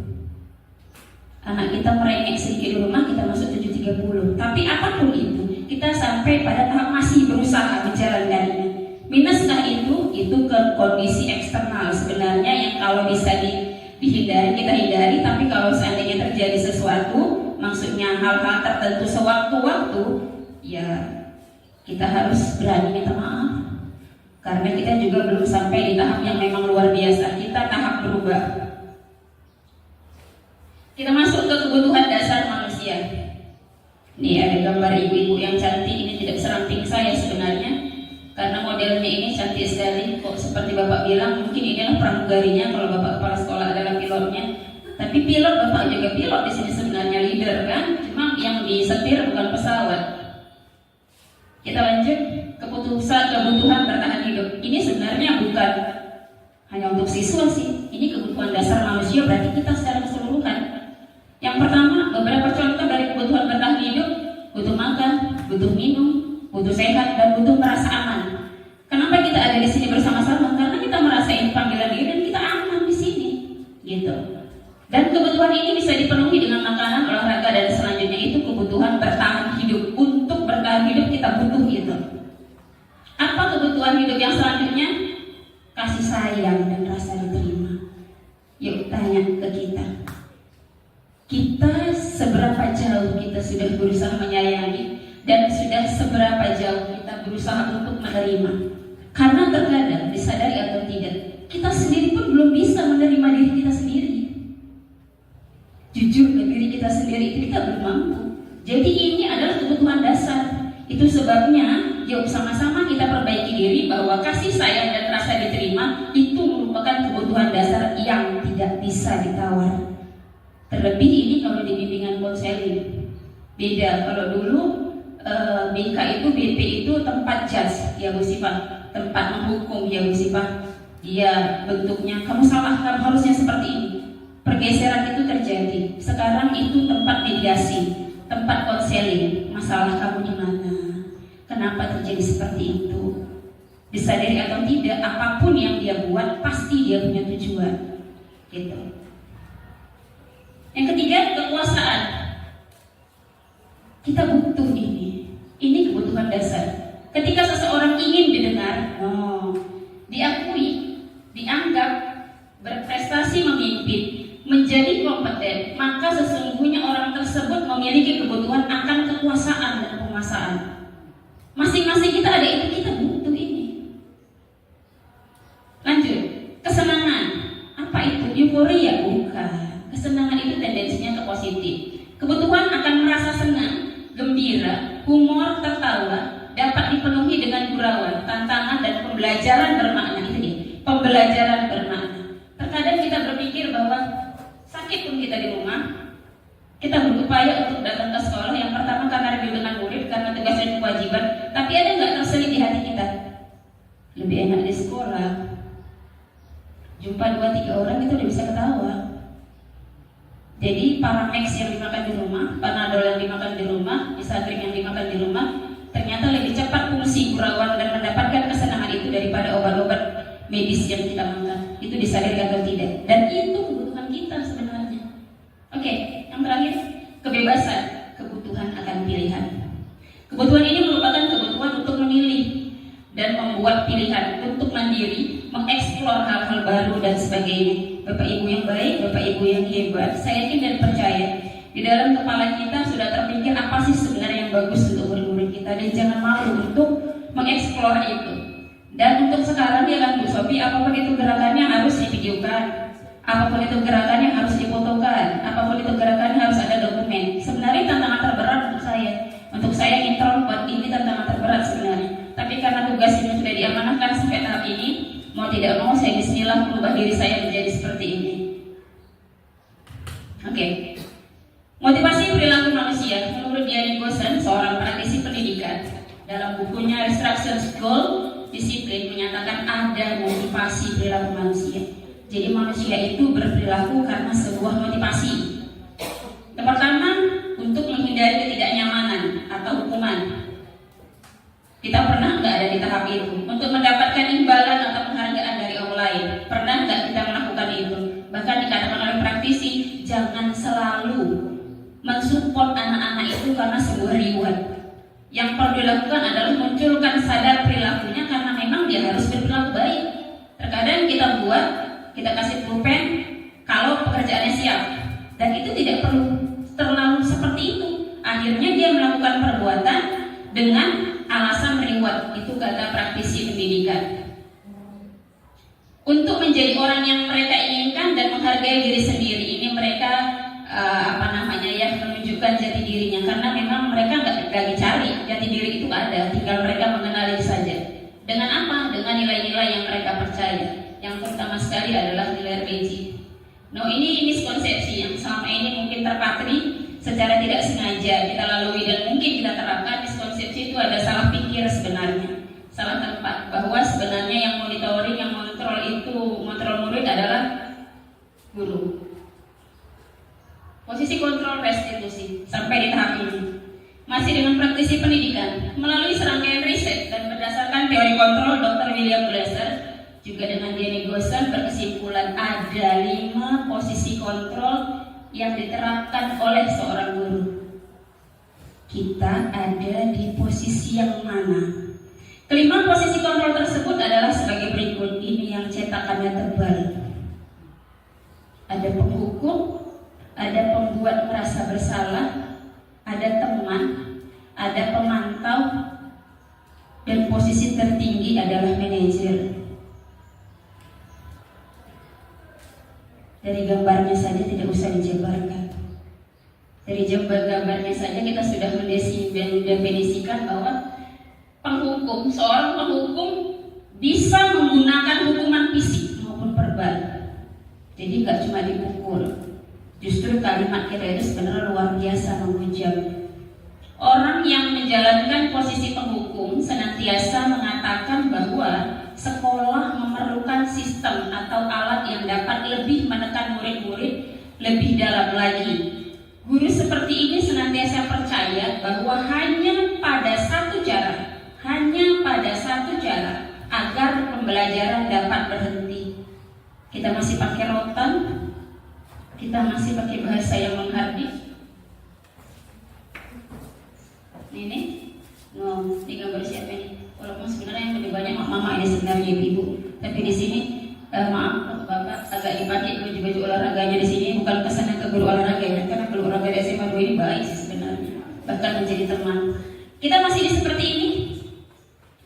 Anak kita merengek sedikit di rumah, kita masuk 730. Tapi apapun itu, kita sampai pada tahap masih berusaha menjalankannya. Minuskah itu ke kondisi eksternal sebenarnya yang kalau bisa dihindari, kita hindari. Tapi kalau seandainya terjadi sesuatu, maksudnya hal-hal tertentu sewaktu-waktu, ya kita harus berani minta maaf. Karena kita juga belum sampai di tahap yang memang luar biasa. Kita tahap berubah. Kita masuk ke kebutuhan dasar manusia. Ini ada gambar ibu-ibu yang cantik. Ini tidak seramping saya sebenarnya, karena modelnya ini cantik sekali. Kok seperti Bapak bilang, mungkin inilah pramugarinya kalau Bapak kepala sekolah adalah pilotnya. Tapi pilot, Bapak juga pilot di sini sebenarnya, leader kan? Cuma yang disetir bukan pesawat. Kita lanjut, kebutuhan bertahan hidup. Ini sebenarnya bukan hanya untuk siswa sih. Ini kebutuhan dasar manusia, berarti kita secara keseluruhan. Yang pertama, beberapa contoh dari kebutuhan bertahan hidup: butuh makan, butuh minum, butuh sehat, dan butuh merasa aman. Kenapa kita ada di sini bersama-sama? Karena kita merasain panggilan diri dan kita aman di sini, gitu. Dan kebutuhan ini bisa dipenuhi dengan makanan, olahraga, dan selanjutnya itu kebutuhan bertahan hidup. Untuk bertahan hidup kita butuh itu. Apa kebutuhan hidup yang selanjutnya? Kasih sayang dan rasa diterima. Yuk tanya ke kita. Kita seberapa jauh kita sudah berusaha menyayangi, dan sudah seberapa jauh kita berusaha untuk menerima. Karena terkadang disadari atau tidak, kita sendiri pun belum bisa menerima diri kita sendiri. Jujur ke diri kita sendiri itu kita belum mampu. Jadi Itu sebabnya yuk sama-sama kita perbaiki diri bahwa kasih sayang dan rasa diterima itu merupakan kebutuhan dasar yang tidak bisa ditawar. Terlebih ini kalau di bimbingan konseling. Beda kalau dulu BK itu BP itu tempat judge ya Bu Sifah, tempat menghukum ya Bu Sifah. Dia bentuknya kamu salah, kamu harusnya seperti ini. Pergeseran itu terjadi. Sekarang itu tempat mediasi, tempat konseling. Masalah kamu di mana? Kenapa terjadi seperti itu? Disadari atau tidak, apapun yang dia buat pasti dia punya tujuan. Gitu. Yang ketiga, kekuasaan. Kita butuh ini. Ini kebutuhan dasar. Ketika seseorang ingin didengar, diakui, dianggap berprestasi memimpin, menjadi kompeten, maka sesungguhnya orang tersebut memiliki kebutuhan akan kekuasaan dan penguasaan. Masing-masing kita ada itu, kita butuh ini. Lanjut, kesenangan. Apa itu? Euforia? Bukan. Kesenangan itu tendensinya ke positif. Kebutuhan akan merasa senang, gembira, humor, tertawa, dapat dipenuhi dengan gurauan, tantangan dan pembelajaran bermakna. Itu dia, pembelajaran bermakna. Terkadang kita berpikir bahwa sakit pun kita di rumah, kita berupaya untuk datang ke sekolah. Yang pertama karena rindu dengan murid, karena tugas dan kewajiban. Tapi ada nggak terselip di hati kita? Lebih enak di sekolah. Jumpa 2-3 orang itu udah bisa ketawa. Jadi Paramex yang dimakan di rumah, Panadol yang dimakan di rumah, Isagring yang dimakan di rumah, ternyata lebih cepat fungsi gurauan dan mendapatkan kesenangan itu daripada obat-obat medis yang kita makan. Itu disadari atau tidak? Dan itu kebutuhan kita sebenarnya. Oke, yang terakhir, kebebasan, kebutuhan akan pilihan. Kebutuhan ini merupakan kebutuhan untuk memilih dan membuat pilihan, untuk mandiri, mengeksplor hal-hal baru dan sebagainya. Bapak Ibu yang baik, Bapak Ibu yang hebat, saya yakin dan percaya di dalam kepala kita sudah terpikir apa sih sebenarnya yang bagus untuk murid-murid kita, dan jangan malu untuk mengeksplor itu. Dan untuk sekarang ya kan Bu Sofi, apapun itu gerakannya harus divideokan, apapun itu gerakannya harus difotokan, apapun itu gerakannya harus ada dokumen. Sebenarnya tantangan terberat untuk saya introvert ini tantangan terberat sebenarnya. Tapi karena tugas ini sudah diamanahkan sampai tahap ini, mau tidak mau saya bismillah merubah diri saya menjadi seperti ini. Oke. Motivasi perilaku manusia. Menurut Diane Gosen, seorang praktisi pendidikan, dalam bukunya Restructured Goal Disiplin menyatakan ada motivasi perilaku manusia. Jadi manusia itu berperilaku karena sebuah motivasi. Yang pertama, untuk menghindari ketidaknyamanan atau hukuman. Kita pernah nggak ada di tahap itu? Untuk mendapatkan imbalan atau penghargaan dari orang lain, pernah nggak kita melakukan itu? Bahkan dikatakan oleh praktisi, jangan selalu mensupport anak-anak itu karena sebuah reward. Yang perlu dilakukan adalah munculkan sadar perilakunya karena memang dia harus berperilaku baik. Terkadang kita kasih pulpen kalau pekerjaannya siap, dan itu tidak perlu terlalu seperti itu. Akhirnya dia melakukan perbuatan dengan alasan reward. Itu kata praktisi pendidikan. Untuk menjadi orang yang mereka inginkan dan menghargai diri sendiri, ini mereka menunjukkan jati dirinya, karena memang mereka nggak lagi cari jati diri itu ada, tinggal mereka mengenali saja. Dengan apa? Dengan nilai-nilai yang mereka percaya. Yang pertama sekali adalah nilai religi. Ini miskonsepsi yang selama ini mungkin terpatri secara tidak sengaja kita lalui dan mungkin kita terapkan. Miskonsepsi itu ada salah pikir sebenarnya, salah tempat, bahwa sebenarnya yang monitoring, yang mengontrol murid adalah guru. Posisi kontrol restitusi sampai di tahap ini masih dengan praktisi pendidikan melalui serangkaian riset dan berdasarkan teori kontrol Dr. William Glasser juga dengan Diane Gosen berkesimpulan ada 5 posisi kontrol yang diterapkan oleh seorang guru. Kita ada di posisi yang mana? Kelima posisi kontrol tersebut adalah sebagai berikut. Ini yang cetakannya tebal. Ada penghukum, ada pembuat merasa bersalah, ada teman, ada pemantau, dan posisi tertinggi adalah manajer. Dari gambarnya saja tidak usah dijabarkan. Dari gambarnya saja kita sudah mendefinisikan bahwa seorang penghukum bisa menggunakan hukuman fisik maupun verbal. Jadi nggak cuma dipukul. Justru kalimat kita itu sebenarnya luar biasa menghujam. Orang yang menjalankan posisi penghukum senantiasa mengatakan bahwa sekolah memerlukan sistem atau alat yang dapat lebih menekan murid-murid lebih dalam lagi. Guru seperti ini senantiasa percaya bahwa hanya pada satu cara agar pembelajaran dapat berhenti. Kita masih pakai rotan, kita masih pakai bahasa yang menghardik. Ini gambar siapa ini? Walaupun sebenarnya yang lebih banyak mama ini sebenarnya ibu. Tapi di sini maaf bapak agak dipakai baju olahraganya di sini, bukan pesanan ke guru olahraga ya, karena guru olahraga di SMA 2 ini baik sih sebenarnya, bahkan menjadi teman. Kita masih seperti ini.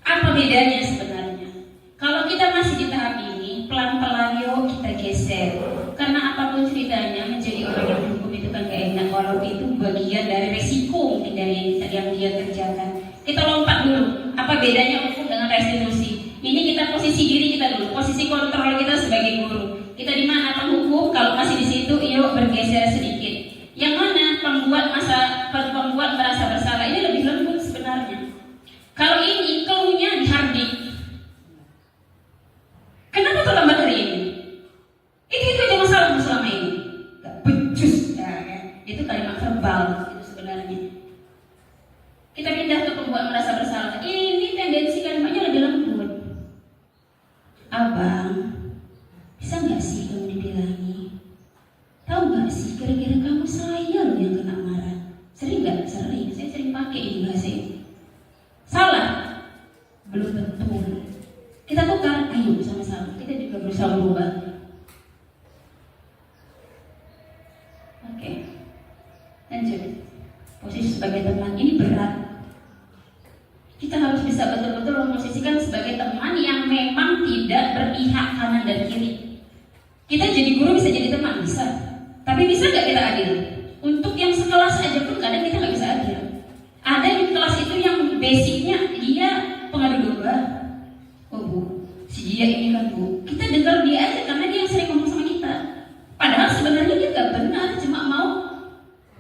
Apa bedanya sebenarnya? Kalau kita masih di tahap ini, pelan-pelan yuk kita geser. Karena apapun ceritanya, menjadi orang yang dihukum itu kan gak enak. Walau itu bagian dari resiko mungkin dari yang dia kerjakan. Kita lompat dulu. Apa bedanya hukum dengan restitusi? Ini kita posisi diri kita dulu, posisi kontrol kita sebagai guru. Kita di mana penghukum? Kalau masih di situ, yuk bergeser sedikit. Yang mana pembuat merasa bersalah ini lebih lembut sebenarnya. Kalau ini keluhnya dihardik. Kenapa terlambat hari ini? Itu aja masalahmu selama ini. Gak becus ya. Itu kalimat verbal itu sebenarnya. Kita pindah ke pembuat merasa bersalah. Ini tendensi kalimatnya lebih lembut. Abang, bisa gak sih kamu dibilangi? Tahu gak sih kira-kira kamu saya loh yang kena marah? Sering gak? Sering. Saya sering pakai ini bahasa ini. Salah? Belum tentu. Kita tukar, ayo sama-sama. Kita juga berusaha berubah. Oke. Lanjut. Posisi sebagai teman ini berat. Kita harus bisa betul-betul memposisikan sebagai teman yang memang tidak berpihak kanan dan kiri. Kita jadi guru bisa jadi teman, bisa. Tapi bisa gak kita adil? Untuk yang sekelas aja pun kadang kita gak bisa adil. Ada di kelas itu yang basicnya dia pengadu domba. Oh bu, si dia ini kan bu, kita dengar dia aja karena dia yang sering ngomong sama kita. Padahal sebenarnya dia gak benar, cuma mau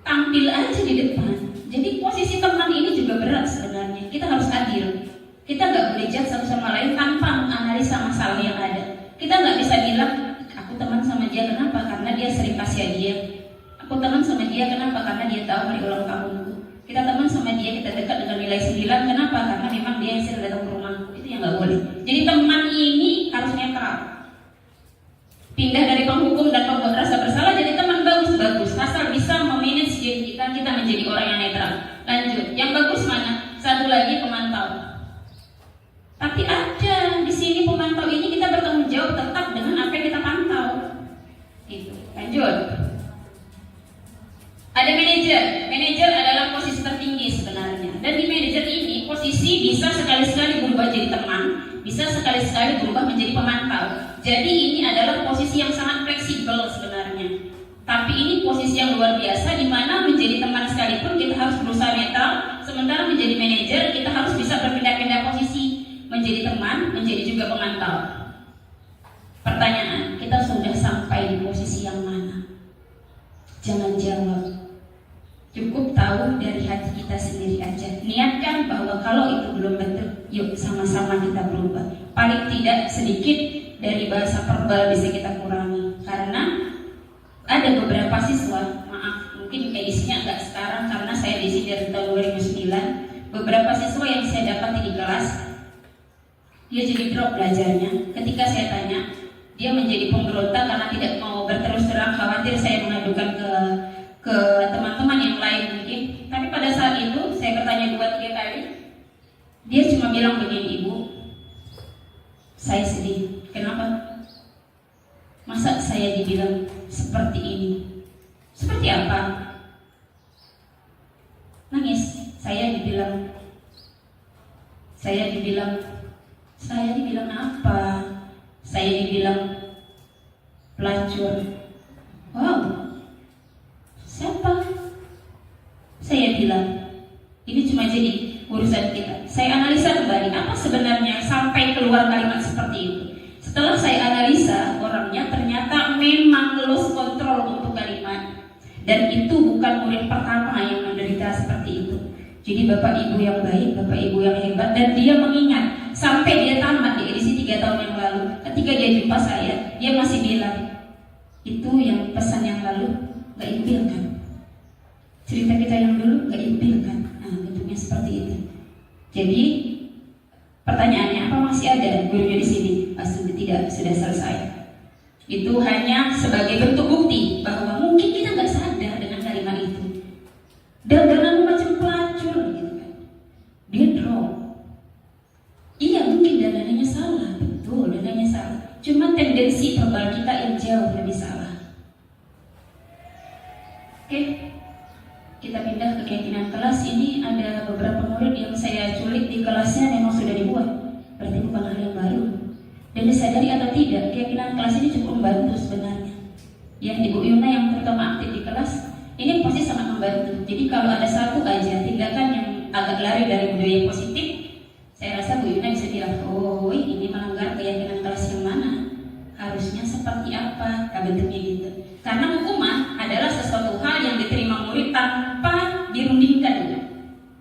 tampil aja di depan. Jadi posisi teman ini juga berat sebenarnya. Kita harus adil. Kita gak boleh judge satu sama lain tanpa menganalisa masalah yang ada. Kita gak bisa bilang aku teman sama dia kenapa? Karena dia sering kasih hadiah. Aku teman sama dia kenapa? Karena dia tahu hari ulang tahunku. Kita teman sama dia, kita dekat dengan nilai 9. Kenapa? Karena memang dia yang sering datang ke rumahku. Itu yang gak boleh. Jadi teman ini harus netral. Pindah dari penghukum dan pembuat rasa bersalah jadi teman bagus-bagus. Asal bisa memanage diri kita menjadi orang yang netral. Lanjut, yang bagus mana? Satu lagi pemantau. Tapi ada di sini pemantau ini kita bertanggung jawab tetap dengan apa yang kita pantau. Itu. Lanjut. Ada manajer. Manajer adalah posisi tertinggi sebenarnya. Dan di manajer ini posisi bisa sekali-sekali berubah jadi teman, bisa sekali-sekali berubah menjadi pemantau. Jadi ini adalah posisi yang sangat fleksibel sebenarnya. Tapi ini posisi yang luar biasa di mana menjadi teman sekalipun kita harus berusaha netral, sementara menjadi manajer kita harus bisa berpindah-pindah posisi, menjadi teman, menjadi juga pemantau. Pertanyaan, kita sudah sampai di posisi yang mana? Jangan jawab. Cukup tahu dari hati kita sendiri aja. Niatkan bahwa kalau itu belum betul, yuk sama-sama kita berubah. Paling tidak sedikit dari bahasa verbal bisa kita kurangi. Karena ada beberapa siswa, maaf, mungkin edisinya agak sekarang karena saya diisi dari tahun 2009. Beberapa siswa yang saya dapati di kelas, dia jadi drop belajarnya. Ketika saya tanya, dia menjadi pemberontak karena tidak mau berterus terang, khawatir saya mengadukan ke teman-teman yang lain mungkin. Tapi pada saat itu saya bertanya 2-3 kali, dia cuma bilang begini, ibu, saya sedih. Kenapa? Masa saya dibilang seperti ini? Seperti apa? Nangis. Saya dibilang apa? Saya dibilang pelacur. Wow. Siapa? Ini cuma jadi urusan kita. Saya analisa kembali apa sebenarnya sampai keluar kalimat seperti itu. Setelah saya analisa orangnya, ternyata memang lost control untuk kalimat. Dan itu bukan murid pertama yang menderita seperti itu. Jadi bapak ibu yang baik, bapak ibu yang hebat, dan dia mengingat sampai dia tamat di edisi 3 tahun yang lalu. Ketika dia jumpa saya, dia masih bilang, itu yang pesan yang lalu gak impil kan? Cerita kita yang dulu gak impil kan? Nah, bentuknya seperti itu. Jadi pertanyaannya, apa masih ada gurunya di sini? Pasti tidak, sudah selesai. Itu hanya sebagai bentuk bukti bahwa mungkin kita nggak sadar dengan kalimat itu. Dan dengan macam pelacur gitu kan, dia drop. Iya mungkin dananya salah, betul dananya salah. Cuma tendensi verbal kita yang jauh lebih salah. Oke, kita pindah ke keyakinan kelas. Ini ada beberapa murid yang saya culik di kelasnya memang sudah dibuat. Berarti bukan hal yang baru. Dan disadari atau tidak, keyakinan kelas ini cukup membantu sebenarnya. Ya, Ibu Yuna yang terutama aktif di kelas, ini pasti sangat membantu. Jadi kalau ada satu aja tindakan yang agak lari dari budaya positif, saya rasa Bu Yuna bisa bilang, oh ini melanggar keyakinan kelas yang mana? Harusnya seperti apa? Bentuknya gitu. Karena hukuman adalah sesuatu hal yang diterima murid tanpa dirundingkan.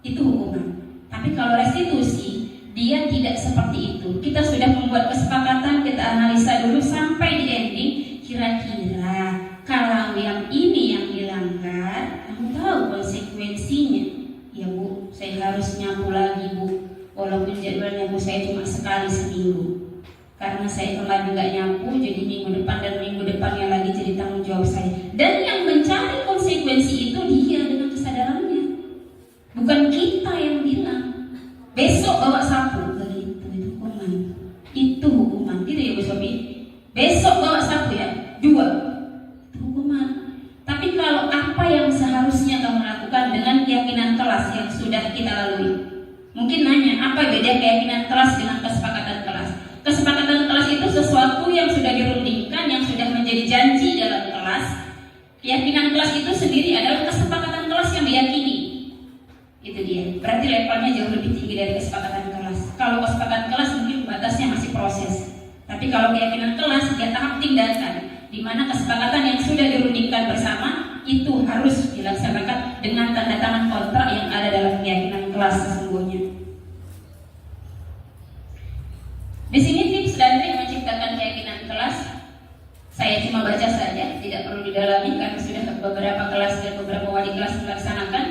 Itu hukuman. Tapi kalau restitusi, dia tidak seperti itu. Kita sudah membuat kesepakatan, kita analisa dulu sampai di ending. Kira-kira kalau yang ini yang dilanggar, kamu tahu konsekuensinya. Ya Bu, saya harus nyapu lagi Bu. Walaupun jadwalnya Bu saya cuma sekali seminggu. Karena saya kemarin nggak nyapu, jadi minggu depan dan minggu depannya lagi jadi tanggung jawab saya. Dan yang mencari konsekuensi itu dia dengan kesadarannya, bukan kita yang bilang. Besok bawa sapu, begitu itu hukuman. Itu hukuman, tidak ya Bu Sobi? Besok bawa sapu ya, 2. Itu hukuman. Tapi kalau apa yang seharusnya kamu lakukan dengan keyakinan kelas yang sudah kita lalui, mungkin nanya apa beda keyakinan kelas dengan kesepakatan kelas? Kesepakatan kelas itu sesuatu yang sudah dirundingkan, yang sudah menjadi janji dalam kelas. Keyakinan kelas itu sendiri adalah kesepakatan kelas yang diyakini. Itu dia. Berarti levelnya jauh lebih tinggi dari kesepakatan kelas. Kalau kesepakatan kelas mungkin batasnya masih proses. Tapi kalau keyakinan kelas dia tahap tindakan, di mana kesepakatan yang sudah dirundingkan bersama itu harus dilaksanakan dengan tanda tangan kontrak yang ada dalam keyakinan kelas sesungguhnya. Di sini tips dan trik menciptakan keyakinan kelas. Saya cuma baca saja, tidak perlu didalami karena sudah beberapa kelas dan beberapa wali kelas melaksanakan.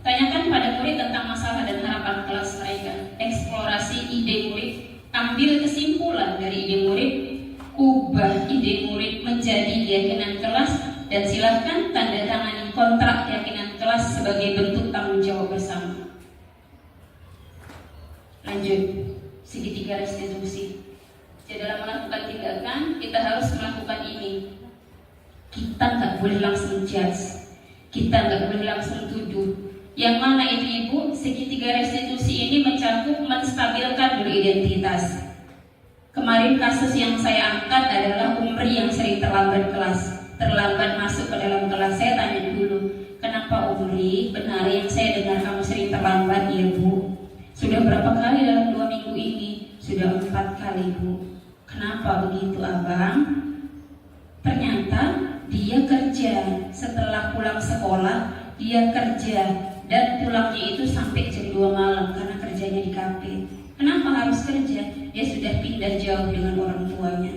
Tanyakan pada murid tentang masalah dan harapan kelas mereka. Eksplorasi ide murid, ambil kesimpulan dari ide murid, ubah ide murid menjadi keyakinan kelas, dan silahkan tanda tangani kontrak keyakinan kelas sebagai bentuk tanggung jawab bersama. Lanjut, segitiga restitusi. Jadi dalam melakukan tindakan, kita harus melakukan ini. Kita nggak boleh langsung judge, kita nggak boleh langsung tuduh. Yang mana itu Ibu, segitiga restitusi ini mencakup menstabilkan dulu identitas. Kemarin kasus yang saya angkat adalah Umri yang sering terlambat kelas, terlambat masuk ke dalam kelas. Saya tanya dulu, kenapa Umri? Benar yang saya dengar kamu sering terlambat. Ya Bu, sudah berapa kali dalam 2 minggu ini? Sudah 4 kali Bu. Kenapa begitu Abang? Ternyata dia kerja, setelah pulang sekolah dia kerja, dan pulangnya itu sampai jam 2 malam karena kerjanya di kafe. Kenapa harus kerja? Dia sudah pindah jauh dengan orang tuanya.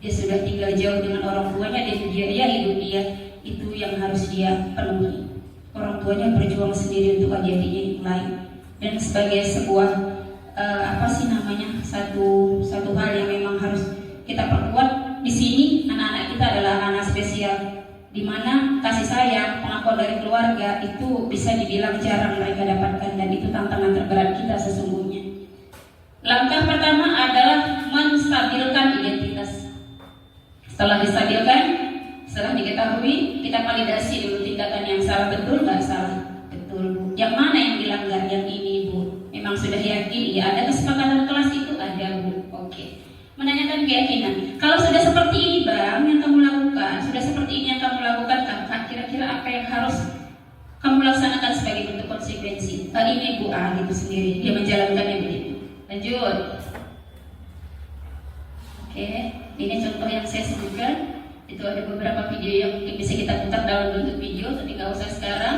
Dia sudah tinggal jauh dengan orang tuanya, dan biaya hidup dia itu yang harus dia penuhi. Orang tuanya berjuang sendiri untuk adik-adiknya yang lain. Dan sebagai sebuah satu hal yang memang harus kita perkuat di sini, anak-anak kita adalah anak spesial, di mana kasih sayang, pengakuan dari keluarga itu bisa dibilang jarang mereka dapatkan, dan itu tantangan terberat kita sesungguhnya. Langkah pertama adalah menstabilkan identitas. Setelah distabilkan, setelah diketahui, kita validasi dulu tindakan yang salah. Betul nggak salah? Betul Bu. Yang mana yang dilanggar? Yang ini Bu. Memang sudah yakin? Ya ada kesepakatan kelas itu ada Bu. Oke. Menanyakan keyakinan. Kalau sudah seperti ini Bang yang kamu lakukan, sudah seperti ini yang kamu lakukan Kakak, kira-kira apa yang harus kamu laksanakan sebagai bentuk konsekuensi? konsekuensi. Ini Bu A gitu sendiri, dia menjalankannya begitu. Lanjut. Oke, ini contoh yang saya sebutkan. Itu ada beberapa video yang bisa kita putar dalam bentuk video, tapi nggak usah sekarang.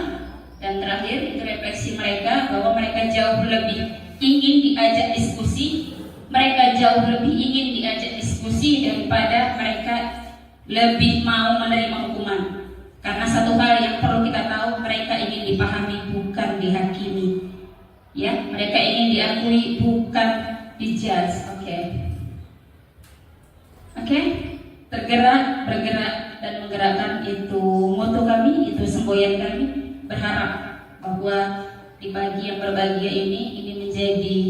Dan terakhir itu refleksi mereka bahwa mereka jauh lebih ingin diajak diskusi, mereka jauh lebih ingin diajak diskusi daripada mereka lebih mau menerima hukuman. Karena satu hal yang perlu kita tahu, mereka ingin dipahami bukan dihakimi. Ya, mereka ingin diakui bukan dijudge. Oke. Tergerak, bergerak, dan menggerakkan itu moto kami, itu semboyan kami. Berharap bahwa di pagi yang berbahagia ini menjadi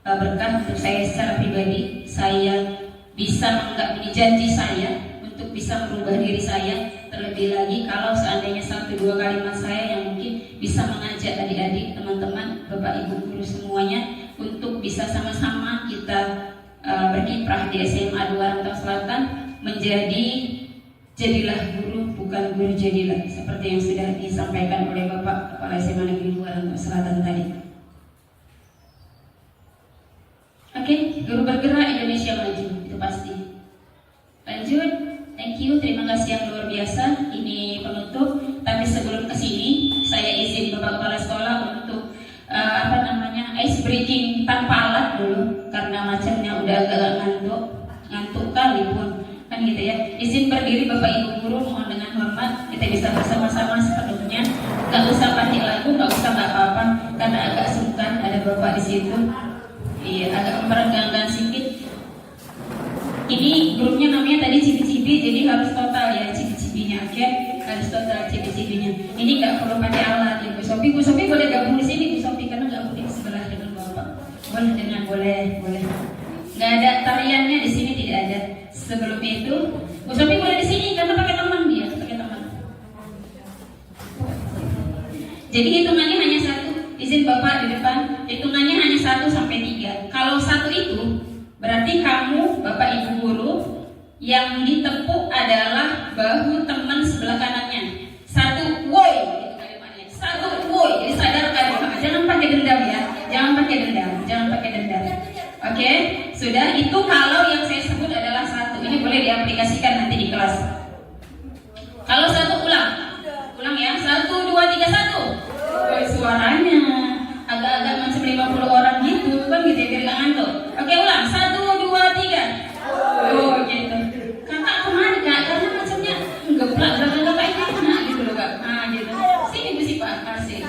berkah untuk saya secara pribadi. Saya bisa menganggap ini janji saya untuk bisa merubah diri saya. Terlebih lagi kalau seandainya 1-2 kalimat saya yang mungkin bisa mengajak adik-adik, teman-teman, bapak ibu guru semuanya untuk bisa sama-sama kita berkiprah di SMA 2 Rantau Selatan menjadi jadilah guru bukan guru jadilah, seperti yang sudah disampaikan oleh Bapak Kepala SMA Negeri 2 Rantau Selatan tadi. Oke, guru bergerak Indonesia maju, itu pasti. Lanjut, thank you, terima kasih yang luar biasa. Ini penutup, tapi sebelum kesini saya izin Bapak Kepala Sekolah untuk ice breaking tanpa alat dulu, karena macamnya udah agak ngantuk kali pun. Kan gitu ya, izin berdiri Bapak Ibu guru, mohon dengan hormat kita bisa bersama-sama sepenuhnya. Gak usah pakai lagu, gak apa-apa, karena agak sungkan ada Bapak di situ. Iya, agak merenggangkan sedikit. Ini grupnya namanya tadi cibi-cibi, jadi harus total ya cibi-cibinya, oke? Harus total cibi-cibinya. Ini gak perlu pakai alat ya, Bu Sophie. Bu Sophie boleh gabung di sini, Bu Sophie, karena gak boleh sebelah dengan Bapak. Boleh. Nggak ada tariannya di sini, tidak ada. Sebelum itu, Bu Sophie boleh di sini karena pakai teman dia, pakai teman. Jadi hitungannya hanya 1. Izin Bapak di depan, hitungannya hanya 1 sampai 3. Kalau 1 itu berarti kamu, Bapak Ibu guru, yang ditepuk adalah bahu teman sebelah kanannya. 1, woi, itu kalimatnya. 1, woi. Jadi sadarkan, jangan pakai dendam ya, jangan pakai dendam. Oke, sudah. Itu kalau yang saya sebut adalah 1. Ini boleh diaplikasikan nanti di kelas. Kalau 1 ulang ya. 1, 2, 3, 1. Suaranya agak-agak macam 50 orang gitu kan gitu ya, biar nggak ngantuk. Oke, ulang. 1, 2, 3. Oh gitu. Kakak kemana Kak? Karena macamnya geplak kakak ini kena gitu loh Kak. Gitu. Sini Bu Sipa, kasih.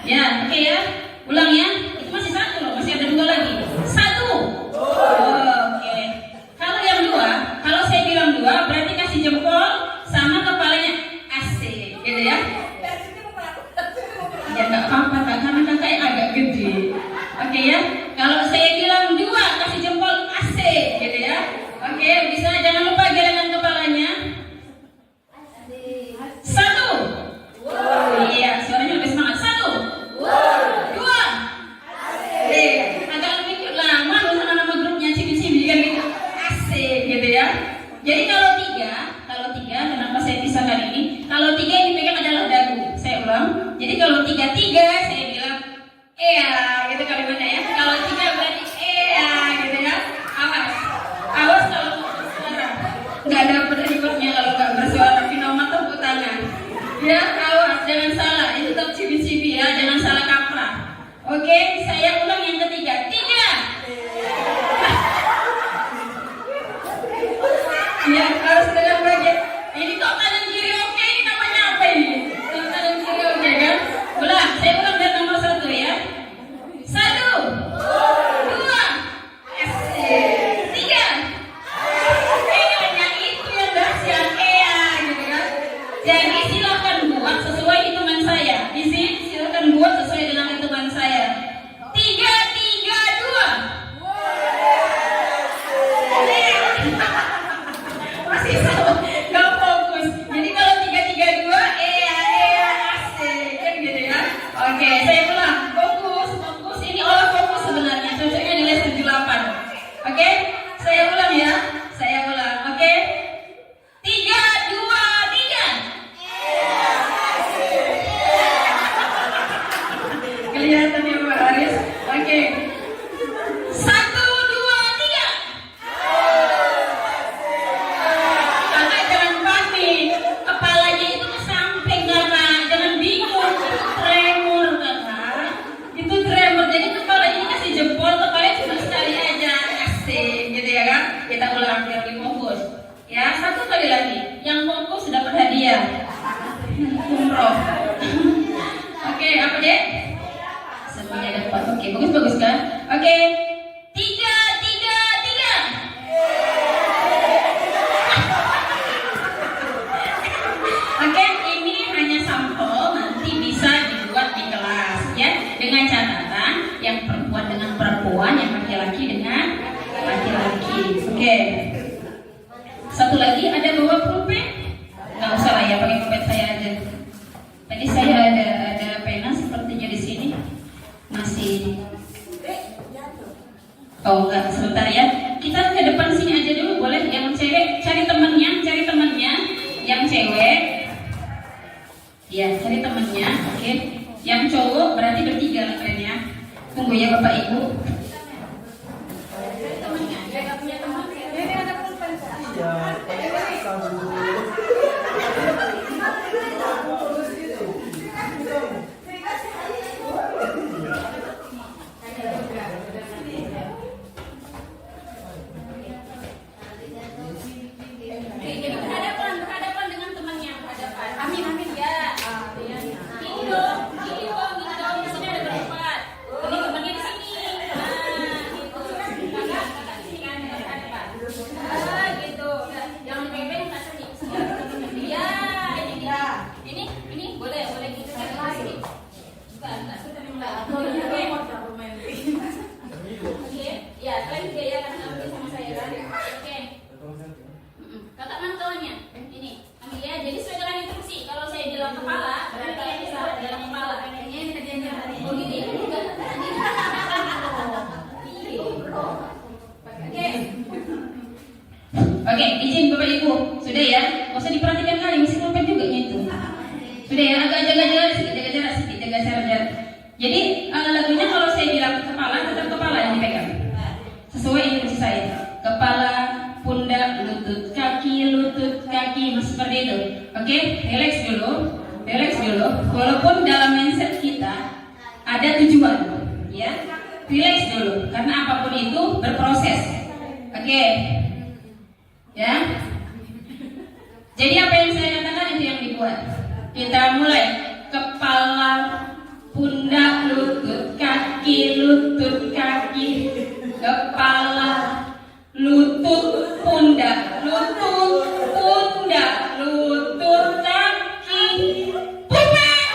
Ya, oke ya. Ulang ya. Itu masih 1 loh, masih ada 2 lagi. 1. Oke. Kalau yang 2, kalau saya bilang 2 berarti kasih jempol sama kepalanya asik, gitu ya. Ya nggak apa-apa Kak, karena kakaknya agak gede. Oke ya. Kalau saya bilang 2 kasih jempol asik, gitu ya. Oke, bisa jangan lupa gelengan kepalanya. 1. Iya, suaranya lebih semangat. 1. 2. Agak lebih lama sama nama grupnya cibi-cibi kan gitu. Asik gitu ya. Jadi kalau 3, kenapa saya pisahkan ini? Kalau 3 yang dipegang adalah dagu. Saya ulang. Jadi kalau 3 saya bilang gitu kalimatnya ya. Kalau 3 berarti gitu ya. Awas kalau bersuara. Nggak dapat rekodnya kalau nggak bersuara. Finoma tepuk tangan. Ya, awas jangan salah. Itu tetap cibi-cibi ya. Jangan salah kaprah. Oke, saya ulang yang ketiga. 3. Ya, harus dengan bagian. Ini kok kanan kiri oke, ini namanya apa ini? Kanan kiri oke kan? Ulang, saya ulang dari nomor 1 ya. 1, 2, 3. Hanya itu yang dahsyat, gitu kan? Jadi silakan buat sesuai hitungan saya. Di sini silakan buat sesuai dengan hitungan saya. kelihatan ya Pak Haris. Oke. 1, 2, 3. Kakak jangan panik. Kepalanya itu ke samping kakak. Jangan bingung. Itu tremor kakak. Itu tremor. Jadi kepalanya kasih jempol. Kepalanya cuma sekali aja. Asik gitu ya kan. Kita ulang biar lebih fokus. Ya, 1 kali lagi. Yang fokus dapat hadiah. Umroh. Oke, apa deh? Semuanya dapat. Oke, bagus kan? Oke. 3, 3, 3. Oke, ini hanya sampel, nanti bisa dibuat di kelas ya. Dengan catatan yang perempuan dengan perempuan, yang laki-laki dengan laki-laki. Oke. Satu lagi, ada bawa pulpen? Nggak usah lah ya, pakai pulpen saya aja. Tadi saya ada pena sepertinya di sini masih. Oh enggak, sebentar ya. Kita ke depan sini aja dulu, boleh? Yang cewek cari temannya. Yang cewek, ya cari temannya. Oke. Yang cowok berarti bertiga lah kalian ya. Tunggu ya Bapak Ibu. Berhadapan dengan temannya, berhadapan. Amin ya. Gini dong. Di sini ada berempat. Ini temannya di sini. Gitu. Kakak di sini kan berhadapan. Gitu. Jangan pegang tak sini. Ya, ini boleh gitu kan di sini. Bukan, tak suka Oke. Ya, kalian juga ya kan ambil sama saya kan. Oke. Kakak mana kawannya? Ini, ambil ya. Jadi sesuai dengan instruksi. Kalau saya bilang kepala, berarti yang bisa dalam kepala. Ini kerjanya. Oh gini. Oke, izin Bapak Ibu. Sudah ya? Nggak usah diperhatikan kali, mesti pulpen juga gitu. Sudah ya, agak jaga jarak sedikit. Jadi lagunya kalau saya bilang kepala, tetap kepala yang dipegang. Sesuai instruksi saya. Kepala, pundak, lutut, kaki, masih seperti itu. Oke, relax dulu. Walaupun dalam mindset kita ada tujuan, ya. Relax dulu, karena apapun itu berproses. Oke, ya. Jadi apa yang saya katakan itu yang dibuat. Kita mulai kepala, pundak, lutut, kaki, kepala, lutut, pundak, kaki, pulpen.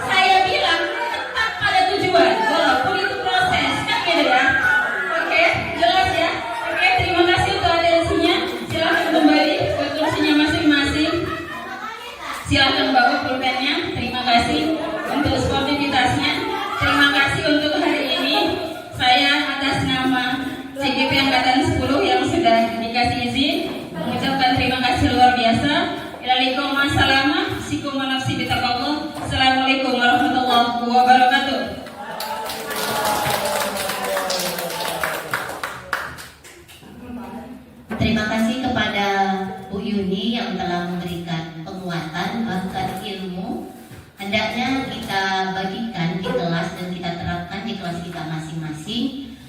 Saya bilang tetap pada tujuan, walaupun itu proses, kan gitu ya. Oke, jelas ya. Oke, terima kasih untuk atensinya. Silahkan kembali ke kursinya masing-masing. Silahkan bawa pulpennya. Terima kasih untuk sportivitasnya. Terima kasih untuk hari ini. Saya atas nama CGP Angkatan 10 yang sudah dikasih izin mengucapkan terima kasih luar biasa. Assalamualaikum warahmatullahi wabarakatuh. Terima kasih kepada Bu Yuni yang telah memberikan penguatan bahkan ilmu. Hendaknya kita bagikan di kelas dan kita terapkan di kelas kita masing-masing,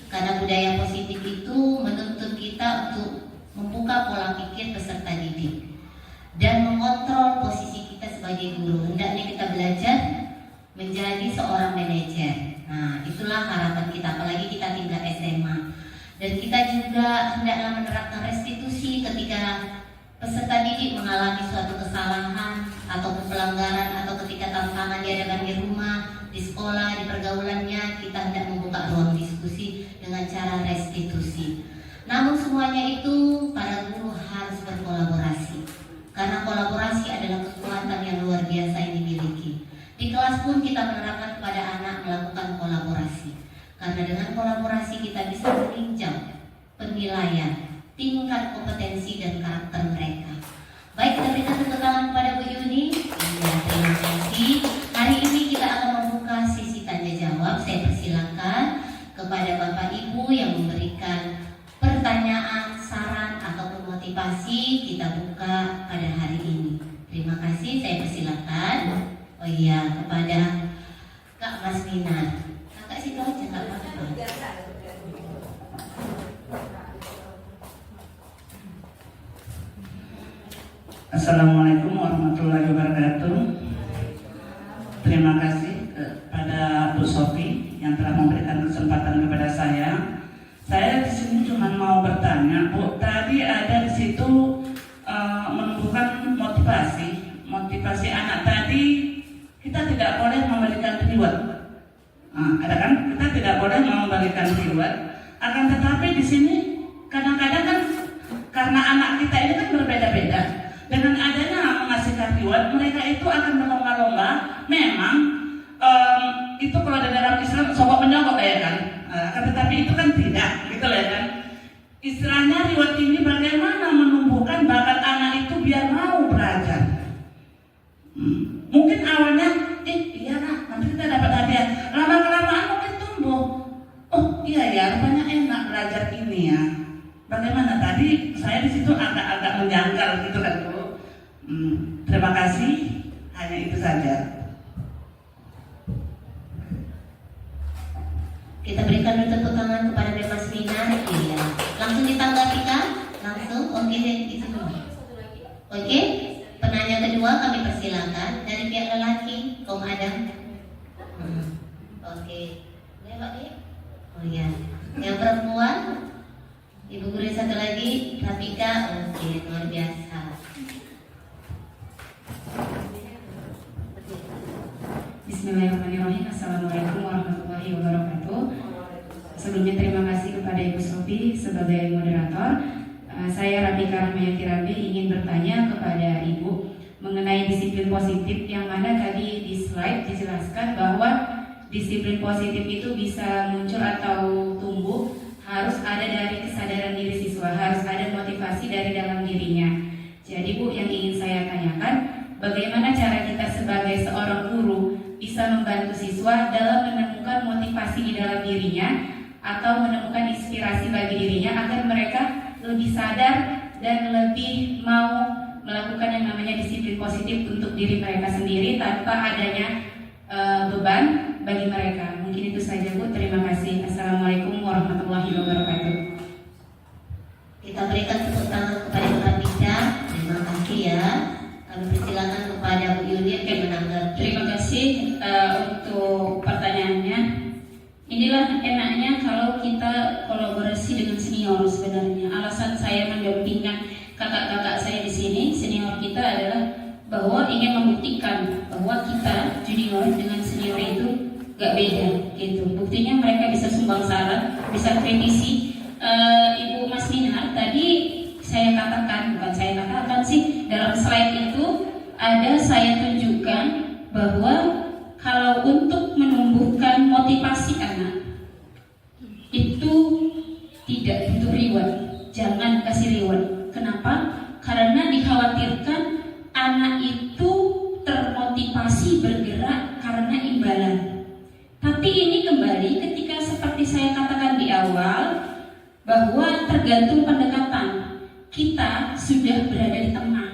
karena budaya positif itu menuntut kita untuk membuka pola pikir peserta didik dan mengontrol posisi kita sebagai guru. Hendaknya kita belajar menjadi seorang manajer. Nah, itulah harapan kita, apalagi kita tingkat SMA. Dan kita juga hendaklah menerapkan restitusi ketika peserta didik mengalami suatu kesalahan atau pelanggaran, atau ketika tantangan dihadapan di rumah, di sekolah, di pergaulannya, kita hendak membuka ruang diskusi dengan cara restitusi. Namun semuanya itu para guru harus berkolaborasi, karena kolaborasi adalah kekuatan yang luar biasa yang dimiliki. Di kelas pun kita menerapkan kepada anak melakukan kolaborasi, karena dengan kolaborasi kita bisa meninjau penilaian, tingkat kompetensi dan karakter mereka. Baik, kita berikan tepuk tangan kepada Bu Yuni. Oh iya, kepada Kak Masmina. Kakak situ aja nggak apa-apa. Assalamualaikum warahmatullahi wabarakatuh. Terima kasih kepada Bu Sofi yang telah memberikan kesempatan kepada saya. Saya di sini cuma mau bertanya, Bu. Tadi ada di situ menumbuhkan motivasi anak tadi. Kita tidak boleh memberikan reward. Ada kan? Kita tidak boleh memberikan reward. Akan tetapi di sini kadang-kadang kan karena anak kita ini kan berbeda-beda. Dengan adanya mengasihkan reward, mereka itu akan berlomba-lomba. Memang itu kalau di dalam Islam sokok menyokok ya kan. Tetapi itu kan tidak, gitu ya kan. Istilahnya reward ini bagaimana menumbuhkan bakat anak itu biar mau belajar. Mungkin awalnya, iya nah, nanti kita dapat hadiah. Lama-kelamaan mungkin tumbuh. Oh iya ya, rupanya enak belajar ini ya. Bagaimana tadi saya di situ agak menjangkal gitu kan Bu. Terima kasih, hanya itu saja. Kita berikan dulu tepuk tangan kepada Mbak Masmina. Iya. Langsung ditanggapi Kak? Langsung? Oke deh, itu dulu. Oke, penanya kedua kami persilakan dari pihak lelaki, Kaum Adam. Oke. Boleh Pak Dik? Oh iya. Yang perempuan, Ibu Guru satu lagi, Rafika. Oke, luar biasa. Bismillahirrahmanirrahim. Assalamualaikum warahmatullahi wabarakatuh. Sebelumnya terima kasih kepada Ibu Sofi sebagai moderator. Saya Rafika Rahmayati Rabi ingin bertanya kepada Ibu mengenai disiplin positif yang mana tadi di slide dijelaskan bahwa disiplin positif itu bisa muncul atau tumbuh harus ada dari kesadaran diri siswa, harus ada motivasi dari dalam dirinya. Jadi Bu, yang ingin saya tanyakan, bagaimana cara kita sebagai seorang guru bisa membantu siswa dalam menemukan motivasi di dalam dirinya atau menemukan inspirasi bagi dirinya agar mereka lebih sadar dan lebih mau melakukan yang namanya disiplin positif untuk diri mereka sendiri tanpa adanya beban bagi mereka. Mungkin itu saja Bu, terima kasih. Assalamualaikum warahmatullahi wabarakatuh. Kita berikan tepuk tangan kepada Bu Rafika. Terima kasih ya. Kami persilakan kepada Bu Yulia yang menanggapi. Terima kasih untuk pertanyaannya. Inilah enaknya kalau kita kolaborasi dengan senior sebenarnya. Alasan saya mendampingkan kakak-kakak saya di sini, senior kita adalah bahwa ingin membuktikan bahwa kita junior dengan senior itu gak beda gitu. Buktinya mereka bisa sumbang saran, bisa kritisi. Ibu Masmina tadi saya katakan, bukan saya katakan sih, dalam slide itu ada saya tunjukkan bahwa kalau untuk menumbuhkan motivasi anak itu tidak butuh reward, jangan kasih reward. Kenapa? Karena dikhawatirkan anak itu termotivasi bergerak karena imbalan. Tapi ini kembali ketika seperti saya katakan di awal bahwa tergantung pendekatan. Kita sudah berada di tengah.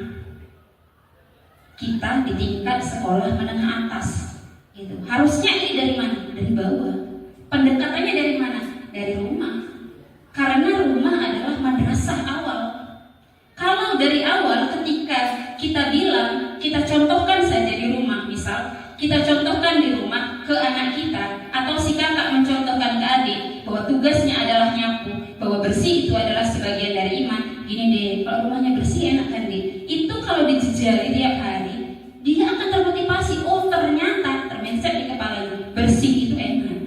Kita di tingkat sekolah menengah atas. Gitu. Harusnya ini dari mana? Dari bawah. Pendekatannya dari mana? Dari rumah. Karena rumah adalah madrasah awal. Kalau dari awal ketika kita bilang, kita contohkan saja di rumah, misal kita contohkan di rumah ke anak kita, atau si kakak mencontohkan ke adik bahwa tugasnya adalah nyapu, bahwa bersih itu adalah sebagian dari iman. Gini deh, kalau rumahnya bersih enak kan deh. Itu kalau dijejali tiap hari, dia akan termotivasi. Oh ternyata termindset di kepalanya, bersih itu enak.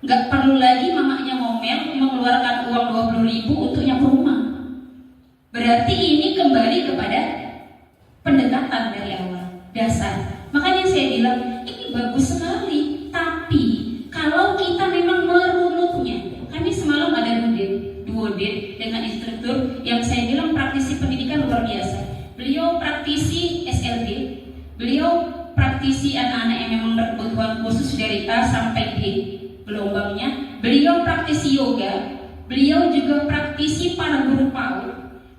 Gak perlu lagi mamanya ngomel mengeluarkan uang 20.000 untuk nyapu rumah. Berarti ini kembali kepada pendekatan dari awal, dasar. Makanya saya bilang ini bagus sekali. Tapi kalau kita memang merunutnya, kami semalam ada duodit dengan instruktur yang saya bilang praktisi pendidikan luar biasa. Beliau praktisi SLB, beliau praktisi anak-anak yang memang berkebutuhan khusus dari A sampai D gelombangnya. Beliau praktisi yoga, beliau juga praktisi para guru PAUD,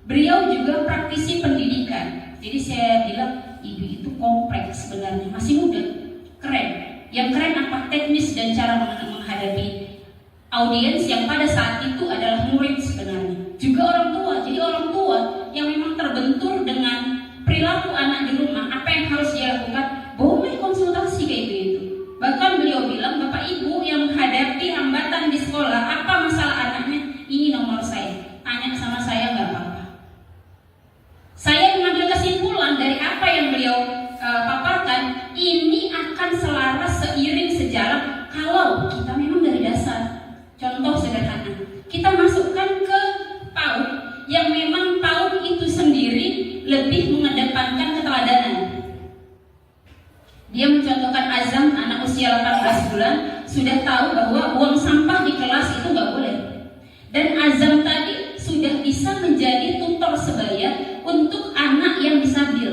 beliau juga praktisi pendidikan. Jadi saya bilang ibu itu kompleks sebenarnya, masih muda, keren. Yang keren apa? Teknis dan cara menghadapi audiens yang pada saat itu adalah murid sebenarnya. Juga orang tua. Jadi orang tua yang memang terbentur dengan perilaku anak di rumah, apa yang harus dia lakukan? Boleh konsultasi kayak gitu. Bahkan beliau bilang, Bapak Ibu yang menghadapi hambatan di sekolah, apa masalah anaknya? Ini nomor saya, tanya sama saya nggak apa-apa. Saya mengambil kesimpulan dari apa yang beliau paparkan, ini akan selaras seiring sejalan kalau kita memang dari dasar. Contoh sederhana, kita masukkan ke PAUD yang memang PAUD itu sendiri lebih mengedepankan keteladanan. Dia mencontohkan Azam, anak usia 18 bulan sudah tahu bahwa buang sampah di kelas itu nggak boleh. Dan Azam tadi sudah bisa menjadi tutor sebaya untuk anak yang disabil.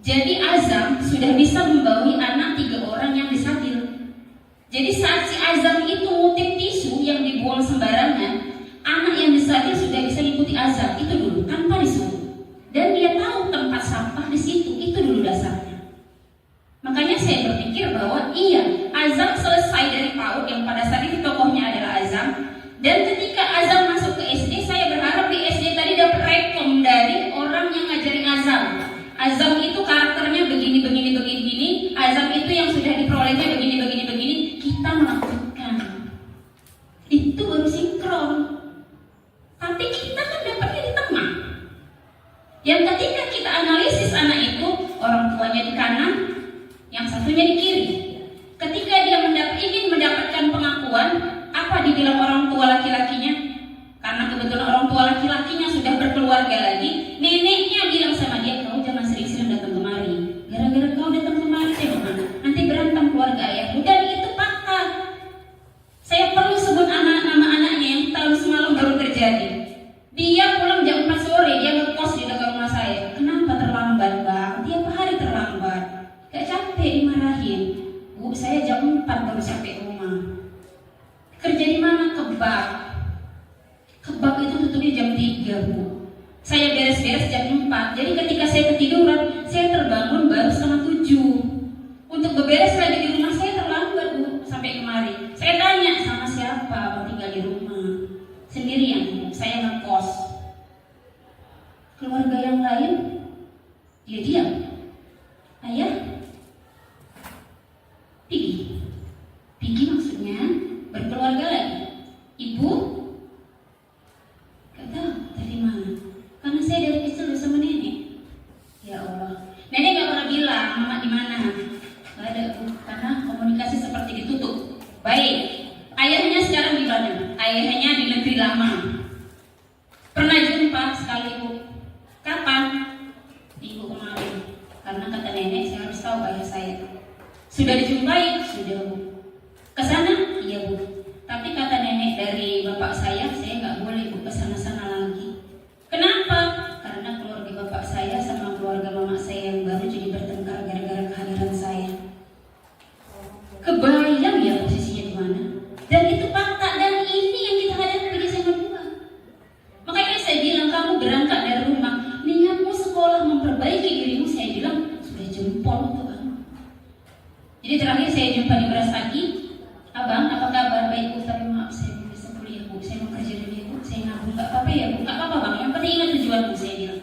Jadi Azam sudah bisa membawahi anak 3 orang yang disabil. Jadi saat si Azam itu ngutip tisu yang dibuang sembarangan, anak yang disabil sudah bisa ikuti Azam itu dulu tanpa disuruh. Dan dia tahu tempat sampah di situ, itu dulu dasarnya. Makanya saya berpikir bahwa iya, Azam selesai dari PAUD yang pada saat itu tokohnya adalah Azam. Dan ketika Azam masuk ke SD, saya berharap di SD tadi dapat rekom dari orang yang ngajarin Azam. Azam itu karakternya begini. Azam itu yang sudah diperolehnya begini. Kita melakukan. Itu baru sinkron. Tapi kita kan dapatnya di tengah. Yang ketika kita analisis anak itu, orang tuanya di kanan, yang satunya di kiri. Ketika dia ingin mendapatkan pengakuan, apa dibilang orang tua laki-lakinya? Karena kebetulan orang tua laki-lakinya sudah berkeluarga lagi, neneknya bilang sama dia, kau jangan sering-sering datang kemari. Gara-gara kau datang kemari, nanti berantem keluarga ayahmu. Dan itu fakta. Saya perlu sebut nama anaknya yang tahun semalam baru terjadi. Dia pulang jam 4 sore, dia ngekos di dekat rumah saya. Kenapa terlambat, Bang? Tiap hari terlambat. Gak capek dimarahin. Bu, saya jam 4 baru sampai rumah. Kerja di mana? Kebab. Kebab itu tutupnya jam 3, Bu. Saya beres-beres jam 4. Jadi ketika saya ketiduran, saya terbangun baru setengah 7. Untuk beberes lagi di rumah saya terlambat, Bu, sampai kemari. Saya tanya sama siapa mau tinggal di rumah. Sendirian, Bu. Saya ngekos. Keluarga yang lain, dia diam. Ayah, Pigi maksudnya berkeluarga lagi. Ibu, gak tahu dari mana. Karena saya dari kecil udah sama nenek. Ya Allah, nenek gak pernah bilang mama di mana. Gak ada, Bu, karena komunikasi seperti ditutup. Baik, ayahnya sekarang di mana? Ayahnya di negeri lama. Pernah jumpa sekali, Bu. Kapan? Minggu kemarin. Karena kata nenek saya harus tahu ayah saya. Sudah dijumpai? Sudah, Bu. Kesana? Iya, Bu. Tapi kata nenek dari bapak saya nggak boleh, Bu, kesana-sana lagi. Kenapa? Karena keluarga bapak saya sama keluarga mama saya yang baru jadi bertengkar gara-gara kehadiran saya. Kebayang ya posisinya di mana? Dan itu fakta, dan ini yang kita hadapi di SMA 2. Makanya saya bilang, kamu berangkat dari rumah, niatmu sekolah memperbaiki dirimu, saya bilang sudah jempol untuk kamu. Jadi terakhir saya jumpa di Brastagi, Abang, apa kabar? Baik, Bu, tapi maaf saya belum bisa kuliah, Bu. Saya mau kerja dulu ya, Bu. Saya nabung, gak apa-apa ya, Bu. Gak apa-apa, Bang. Yang penting ingat tujuan, Bu, saya bilang.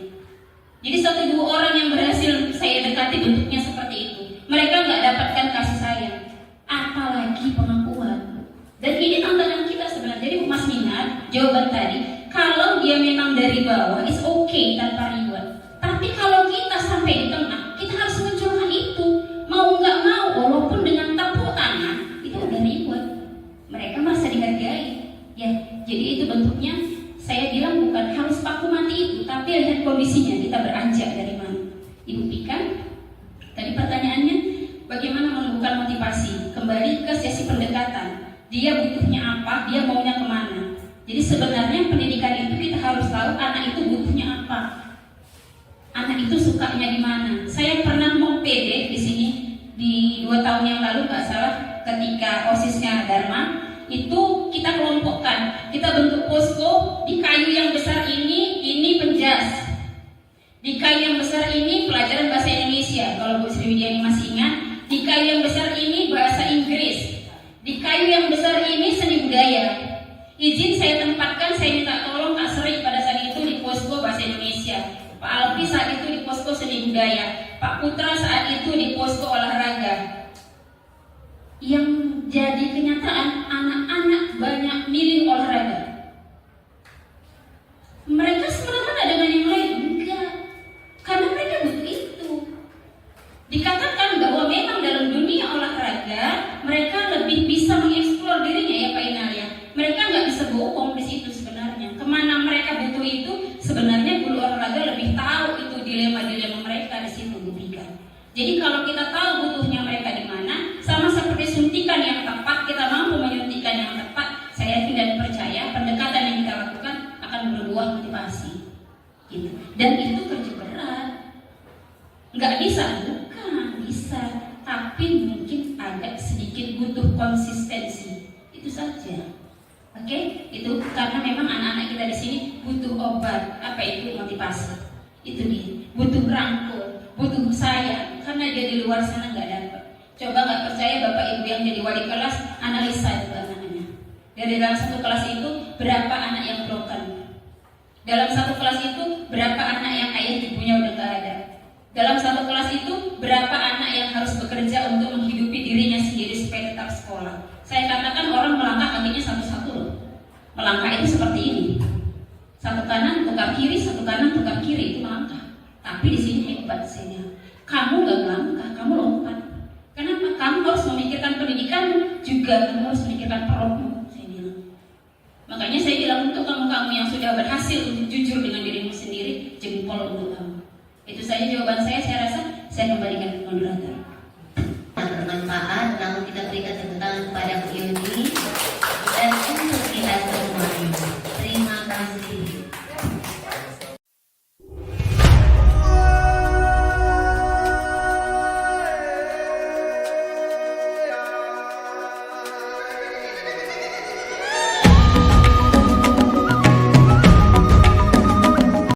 Jadi 1-2 orang yang berhasil saya dekati bentuknya seperti itu. Mereka gak dapatkan kasih sayang, apalagi pengakuan. Dan ini tantangan kita sebenarnya. Jadi Mas Minat, jawaban tadi, kalau dia memang dari bawah, is okay tanpa ribut. Tapi kalau kita sampai di tengah, kita harus munculkan itu. Mau nggak mau, walaupun dengan tepuk tangan, itu udah ribut. Mereka merasa dihargai. Ya, jadi itu bentuknya. Saya bilang bukan harus paku mati itu, tapi lihat kondisinya, kita beranjak dari mana. Ibu Pika, tadi pertanyaannya, bagaimana menumbuhkan motivasi? Kembali ke sesi pendekatan. Dia butuhnya apa, dia maunya kemana. Jadi sebenarnya pendidikan itu kita harus tahu anak itu butuhnya apa, anak itu sukanya di mana. Saya pernah mau PD di sini di 2 tahun yang lalu, nggak salah, ketika OSISnya Dharma itu kita kelompokkan, kita bentuk posko di kayu yang besar ini penjas, Di kayu yang besar ini pelajaran bahasa Indonesia, kalau Bu Sriwidiani masih ingat. Di kayu yang besar ini bahasa Inggris. Di kayu yang besar ini seni budaya. Izin saya tempatkan, saya minta tolong Kak Seri pada saat itu di posko bahasa Indonesia, Pak Alfi saat itu di posko seni budaya, Pak Putra saat itu di posko olahraga. Yang jadi kenyataan, anak-anak banyak milih olahraga. Mereka semena-mena dengan yang lain? Enggak, karena mereka butuh itu. Dikatakan bahwa memang dalam dunia olahraga mereka lebih bisa mengeksplor dirinya ya Pak Inalia. Mereka nggak bisa bohong di situ sebenarnya. Kemana mereka butuh itu, sebenarnya guru olahraga lebih tahu itu dilema-dilema mereka di situ Bu Pika. Jadi kalau kita tahu butuhnya mereka di mana, sama seperti suntikan yang tepat, kita mampu menyuntikkan yang tepat, saya yakin dan percaya pendekatan yang kita lakukan akan berbuah motivasi. Gitu. Dan itu kerja berat. Nggak bisa, bukan bisa, tapi mungkin agak sedikit butuh konsistensi. Itu saja. Oke, itu karena memang anak-anak kita di sini butuh obat. Apa itu motivasi? Itu dia. Butuh rangkul, butuh sayang, karena dia di luar sana nggak dapat. Coba nggak percaya Bapak Ibu yang jadi wali kelas, analisa itu anak-anaknya. Dari dalam satu kelas itu berapa anak yang broken? Dalam satu kelas itu berapa anak yang ayah ibunya udah nggak ada? Dalam satu kelas itu berapa anak yang harus bekerja untuk menghidupi dirinya sendiri supaya tetap sekolah? Saya katakan orang melangkah kakinya satu-satu loh. Melangkah itu seperti ini. Satu kanan tukar kiri, satu kanan tukar kiri, itu melangkah. Tapi di sini hebat saya. Kamu nggak melangkah, kamu lompat. Kenapa? Kamu harus memikirkan pendidikan juga, kamu harus memikirkan perutmu. Saya bilang. Makanya saya bilang untuk kamu-kamu yang sudah berhasil untuk jujur dengan dirimu sendiri, jempol untuk kamu. Itu saja jawaban saya rasa saya kembalikan ke moderator.